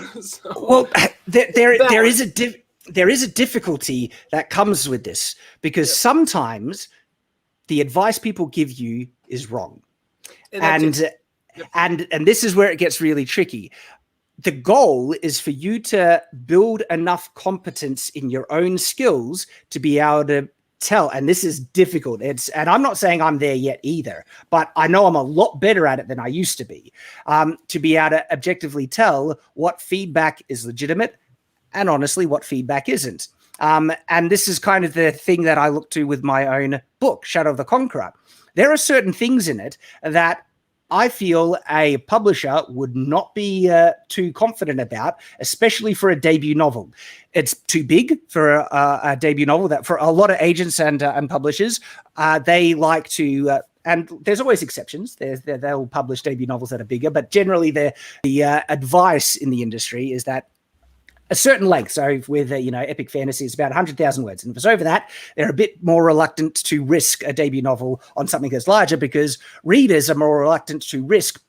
Well, there is a difficulty that comes with this, because sometimes the advice people give you is wrong. And this is where it gets really tricky. The goal is for you to build enough competence in your own skills to be able to tell, and this is difficult. And I'm not saying I'm there yet either, but I know I'm a lot better at it than I used to be able to objectively tell what feedback is legitimate and honestly what feedback isn't. And this is kind of the thing that I look to with my own book, Shadow of the Conqueror. There are certain things in it that I feel a publisher would not be too confident about, especially for a debut novel. It's too big for a debut novel. That for a lot of agents and publishers, they like to. And there's always exceptions. They'll publish debut novels that are bigger, but generally the advice in the industry is that a certain length. So with epic fantasy, it's about 100,000 words. And if it's over that, they're a bit more reluctant to risk a debut novel on something that's larger, because readers are more reluctant to risk,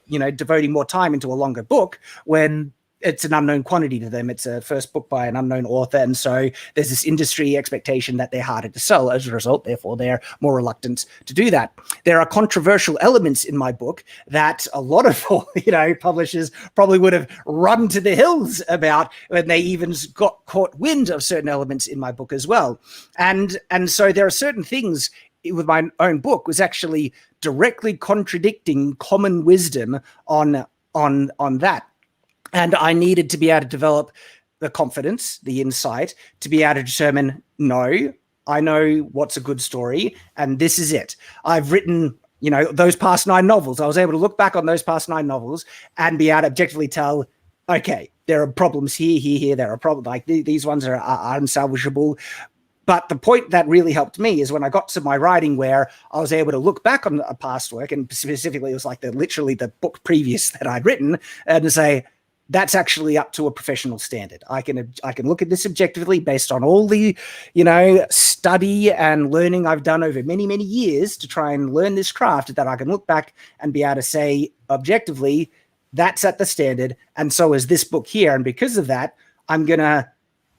devoting more time into a longer book when it's an unknown quantity to them. It's a first book by an unknown author. And so there's this industry expectation that they're harder to sell. As a result, therefore, they're more reluctant to do that. There are controversial elements in my book that a lot of, publishers probably would have run to the hills about when they even got caught wind of certain elements in my book as well. And so there are certain things with my own book was actually directly contradicting common wisdom on that. And I needed to be able to develop the confidence, the insight, to be able to determine, no, I know what's a good story, and this is it. I've written, those past 9 novels. I was able to look back on those past 9 novels and be able to objectively tell, okay, there are problems here. There are problems, like these ones are unsalvageable. But the point that really helped me is when I got to my writing, where I was able to look back on a past work, and specifically it was like literally the book previous that I'd written, and say, that's actually up to a professional standard. I can look at this objectively based on all the, study and learning I've done over many, many years to try and learn this craft, that I can look back and be able to say objectively, that's at the standard. And so is this book here. And because of that, I'm going to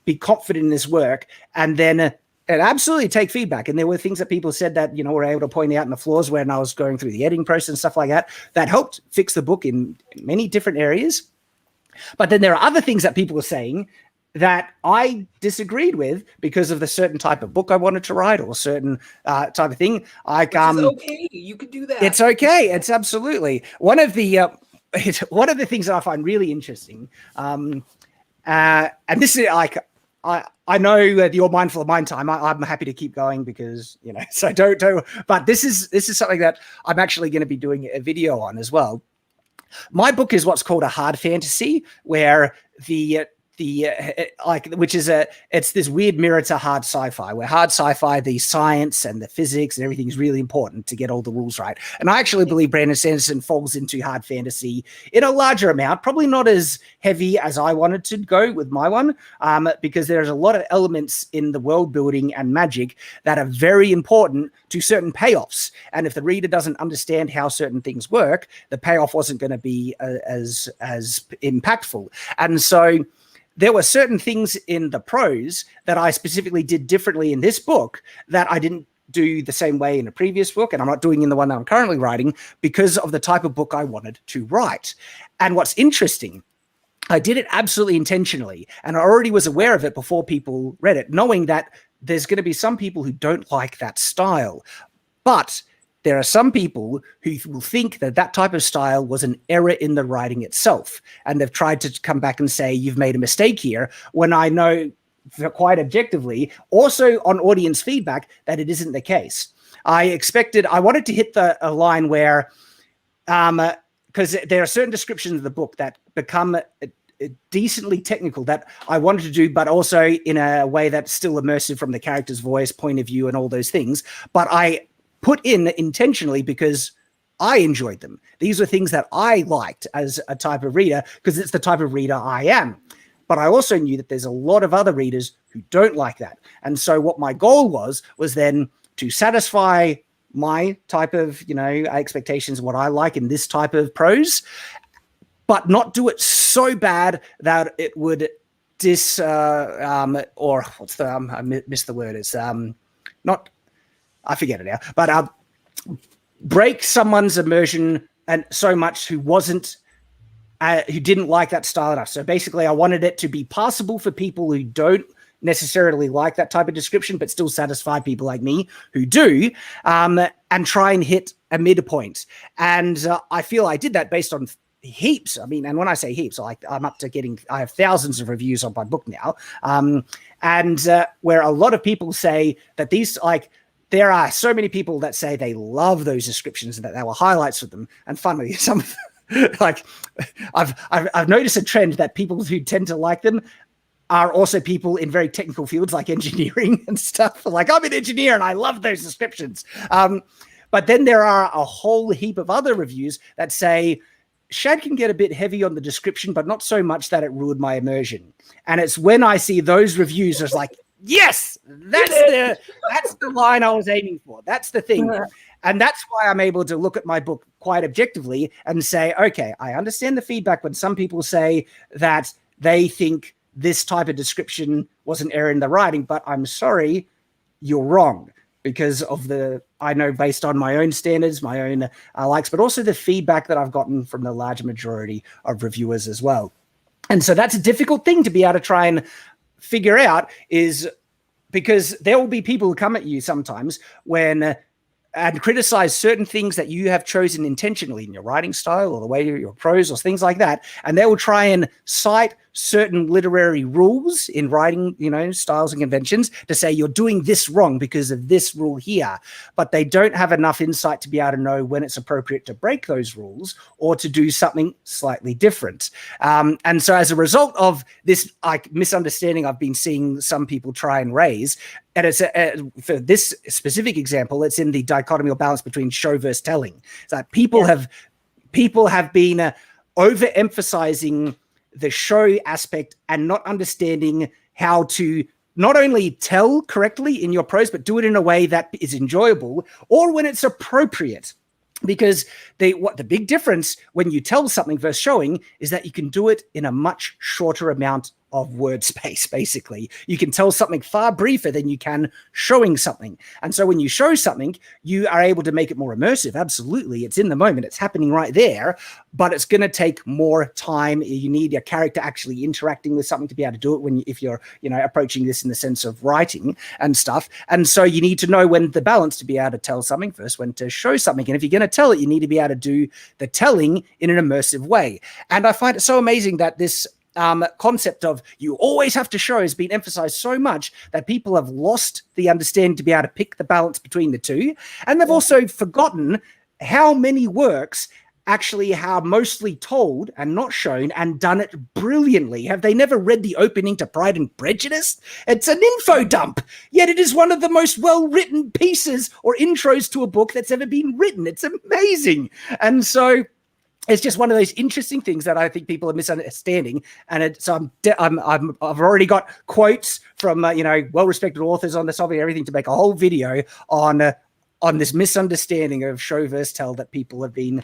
be confident in this work, and then and absolutely take feedback. And there were things that people said that, were able to point out in the flaws when I was going through the editing process and stuff like that, that helped fix the book in many different areas. But then there are other things that people were saying that I disagreed with because of the certain type of book I wanted to write or certain type of thing. Which is okay. You could do that. It's okay. It's absolutely one of the things that I find really interesting. And this is like I know that you're mindful of my time. I'm happy to keep going because so don't. But this is something that I'm actually going to be doing a video on as well. My book is what's called a hard fantasy, where it's this weird mirror to hard sci-fi, where hard sci-fi, the science and the physics and everything is really important to get all the rules right. And I actually believe Brandon Sanderson falls into hard fantasy in a larger amount, probably not as heavy as I wanted to go with my one, because there's a lot of elements in the world building and magic that are very important to certain payoffs. And if the reader doesn't understand how certain things work, the payoff wasn't going to be as impactful. And so there were certain things in the prose that I specifically did differently in this book that I didn't do the same way in a previous book, and I'm not doing in the one that I'm currently writing because of the type of book I wanted to write. And what's interesting, I did it absolutely intentionally, and I already was aware of it before people read it, knowing that there's going to be some people who don't like that style. But there are some people who will think that that type of style was an error in the writing itself. And they've tried to come back and say, you've made a mistake here, when I know quite objectively, also on audience feedback, that it isn't the case. I wanted to hit a line where, because there are certain descriptions of the book that become decently technical that I wanted to do, but also in a way that's still immersive from the character's voice, point of view, and all those things. But I put in intentionally because I enjoyed them. These were things that I liked as a type of reader because it's the type of reader I am. But I also knew that there's a lot of other readers who don't like that. And so what my goal was then to satisfy my type of, expectations, what I like in this type of prose, but not do it so bad that it would or what's the, I missed the word. It's not, I forget it now, but break someone's immersion and so much who didn't like that style enough. So basically I wanted it to be passable for people who don't necessarily like that type of description, but still satisfy people like me who do, and try and hit a midpoint. And I feel I did that based on heaps. I mean, and when I say heaps, I'm up to I have thousands of reviews on my book now. And where a lot of people say that there are so many people that say they love those descriptions and that they were highlights for them. And funnily, some of I've noticed a trend that people who tend to like them are also people in very technical fields like engineering and stuff. Like, I'm an engineer and I love those descriptions. But then there are a whole heap of other reviews that say, Shad can get a bit heavy on the description, but not so much that it ruined my immersion. And it's when I see those reviews, it's like, yes, that's the line I was aiming for. That's the thing. And that's why I'm able to look at my book quite objectively and say, okay, I understand the feedback when some people say that they think this type of description was an error in the writing, but I'm sorry, you're wrong. Because I know based on my own standards, my own likes, but also the feedback that I've gotten from the large majority of reviewers as well. And so that's a difficult thing to be able to try and figure out, is because there will be people who come at you sometimes and criticize certain things that you have chosen intentionally in your writing style or the way your prose or things like that. And they will try and cite certain literary rules in writing, styles and conventions to say you're doing this wrong because of this rule here. But they don't have enough insight to be able to know when it's appropriate to break those rules or to do something slightly different. And so as a result of this misunderstanding, I've been seeing some people try and raise, and it's for this specific example, it's in the dichotomy or balance between show versus telling. It's like people have been overemphasizing the show aspect and not understanding how to not only tell correctly in your prose, but do it in a way that is enjoyable or when it's appropriate. Because the big difference when you tell something versus showing is that you can do it in a much shorter amount of word space. Basically, you can tell something far briefer than you can showing something. And so when you show something, you are able to make it more immersive. Absolutely, it's in the moment, it's happening right there, but it's going to take more time. You need a character actually interacting with something to be able to do it if you're approaching this in the sense of writing and stuff. And so you need to know when the balance to be able to tell something first, when to show something. And if you're going to tell it, you need to be able to do the telling in an immersive way. And I find it so amazing that this concept of you always have to show has been emphasized so much that people have lost the understanding to be able to pick the balance between the two. And they've also forgotten how many works actually are mostly told and not shown and done it brilliantly. Have they never read the opening to Pride and Prejudice? It's an info dump, yet it is one of the most well-written pieces or intros to a book that's ever been written. It's amazing. And so it's just one of those interesting things that I think people are misunderstanding. And so I've already got quotes from well-respected authors on this topic and everything to make a whole video on this misunderstanding of show versus tell that people have been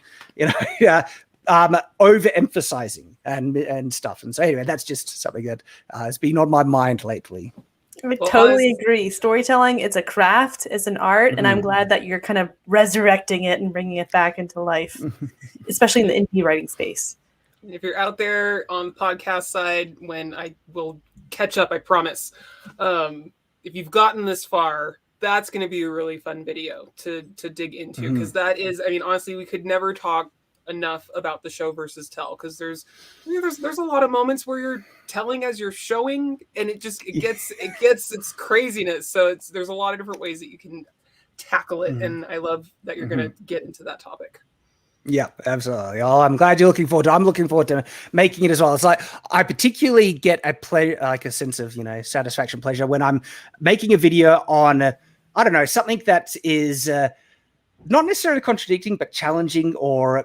overemphasizing and stuff. And so anyway, that's just something that has been on my mind lately. I totally agree. Storytelling, it's a craft, it's an art, and I'm glad that you're kind of resurrecting it and bringing it back into life, especially in the indie writing space. If you're out there on the podcast side, when I will catch up, I promise. If you've gotten this far, that's going to be a really fun video to dig into, because that is, I mean, honestly, we could never talk enough about the show versus tell, because there's a lot of moments where you're telling as you're showing, and it gets its craziness. So there's a lot of different ways that you can tackle it, and I love that you're going to get into that topic. Yeah, absolutely. Oh, I'm glad you're looking forward to it. I'm looking forward to making it as well. It's like I particularly get a sense of satisfaction, pleasure when I'm making a video on I don't know, something that is not necessarily contradicting, but challenging or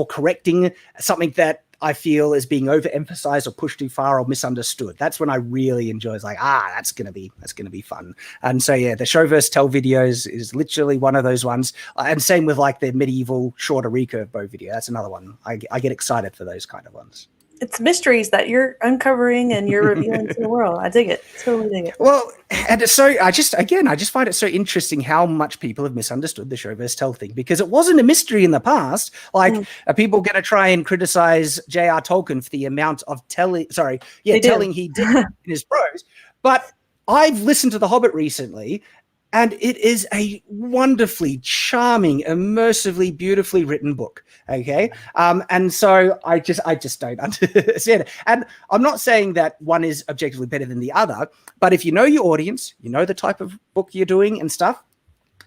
correcting something that I feel is being overemphasized or pushed too far or misunderstood. That's when I really enjoy. It's like, that's gonna be fun. And so yeah, the show versus tell videos is literally one of those ones. And same with like the medieval shorter recurve bow video. That's another one. I get excited for those kind of ones. It's mysteries that you're uncovering and you're revealing to the world. I dig it. Totally dig it. Well, and so I just find it so interesting how much people have misunderstood the show versus tell thing, because it wasn't a mystery in the past. Like, are people going to try and criticize J.R. Tolkien for the amount of telling he did in his prose? But I've listened to The Hobbit recently, and it is a wonderfully charming, immersively, beautifully written book. Okay. And so I just don't understand it. And I'm not saying that one is objectively better than the other, but if you know your audience, you know the type of book you're doing and stuff,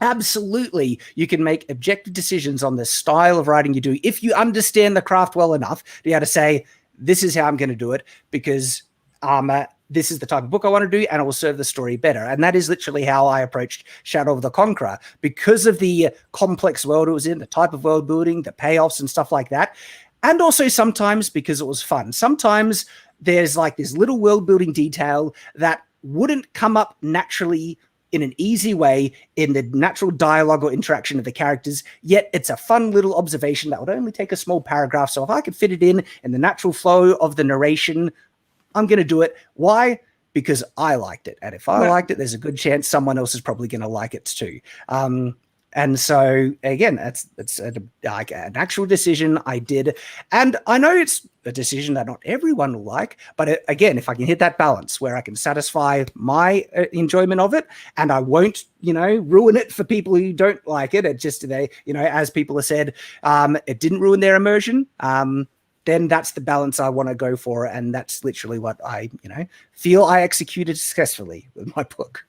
absolutely you can make objective decisions on the style of writing you do if you understand the craft well enough to be able to say, this is how I'm going to do it, because this is the type of book I want to do, and it will serve the story better. And that is literally how I approached Shadow of the Conqueror, because of the complex world it was in, the type of world building, the payoffs and stuff like that. And also sometimes because it was fun. Sometimes there's like this little world building detail that wouldn't come up naturally in an easy way in the natural dialogue or interaction of the characters, yet it's a fun little observation that would only take a small paragraph. So if I could fit it in the natural flow of the narration, I'm going to do it. Why? Because I liked it. And if I liked it, there's a good chance someone else is probably going to like it too. And so, again, it's an actual decision I did. And I know it's a decision that not everyone will like. But again, if I can hit that balance where I can satisfy my enjoyment of it, and I won't, ruin it for people who don't like it. It just, as people have said, it didn't ruin their immersion. Then that's the balance I want to go for. And that's literally what I, feel I executed successfully with my book.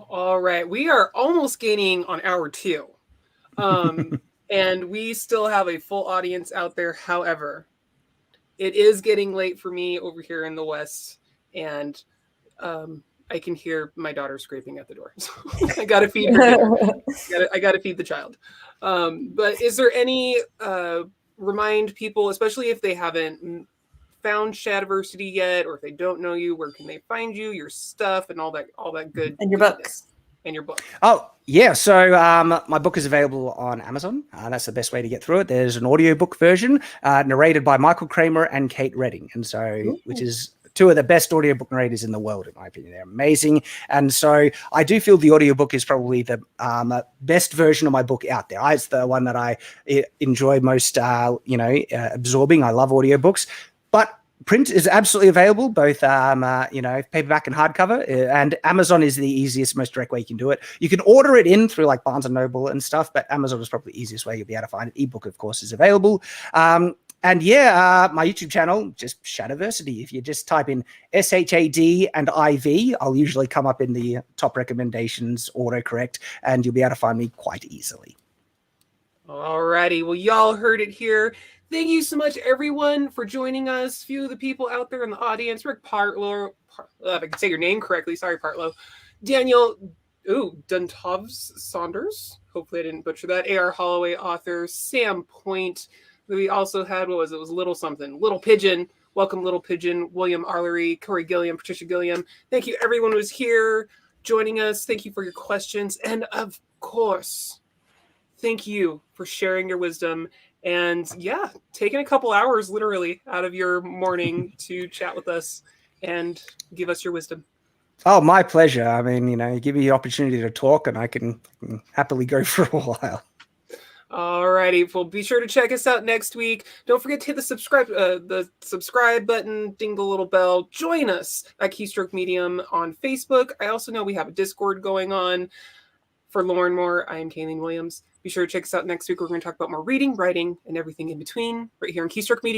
All right. We are almost gaining on hour 2. And we still have a full audience out there. However, it is getting late for me over here in the West. And I can hear my daughter scraping at the door. So I got to feed her. I got to feed the child. But is there any... remind people, especially if they haven't found Shadiversity yet, or if they don't know you, where can they find you, your stuff, and all that good and your books and your book? Oh, yeah. So my book is available on Amazon. That's the best way to get through it. There's an audiobook version narrated by Michael Kramer and Kate Redding. And so, which is two of the best audiobook narrators in the world, in my opinion. They're amazing. And so I do feel the audiobook is probably the best version of my book out there. It's the one that I enjoy most, absorbing. I love audiobooks. But print is absolutely available, both paperback and hardcover, and Amazon is the easiest, most direct way you can do it. You can order it in through like Barnes and Noble and stuff, but Amazon is probably the easiest way you'll be able to find it. Ebook, of course, is available. My YouTube channel, just Shadiversity. If you just type in SHAD and IV, I'll usually come up in the top recommendations, autocorrect, and you'll be able to find me quite easily. Alrighty, well, y'all heard it here. Thank you so much, everyone, for joining us. Few of the people out there in the audience, Rick Partlow, if I can say your name correctly, sorry, Partlow. Daniel, Duntovs Saunders, hopefully I didn't butcher that. A.R. Holloway, author. Sam Point. We also had, what was it? It was Little something. Little Pigeon. Welcome, Little Pigeon. William Arlery, Corey Gilliam, Patricia Gilliam. Thank you, everyone who was here joining us. Thank you for your questions. And of course, thank you for sharing your wisdom and taking a couple hours literally out of your morning to chat with us and give us your wisdom. Oh, my pleasure. I mean, you give me the opportunity to talk and I can happily go for a while. Alrighty, well, be sure to check us out next week. Don't forget to hit the subscribe button, ding the little bell. Join us at Keystroke Medium on Facebook. I also know we have a Discord going on. For Lauren Moore, I am Kayleen Williams. Be sure to check us out next week. We're going to talk about more reading, writing, and everything in between right here on Keystroke Medium.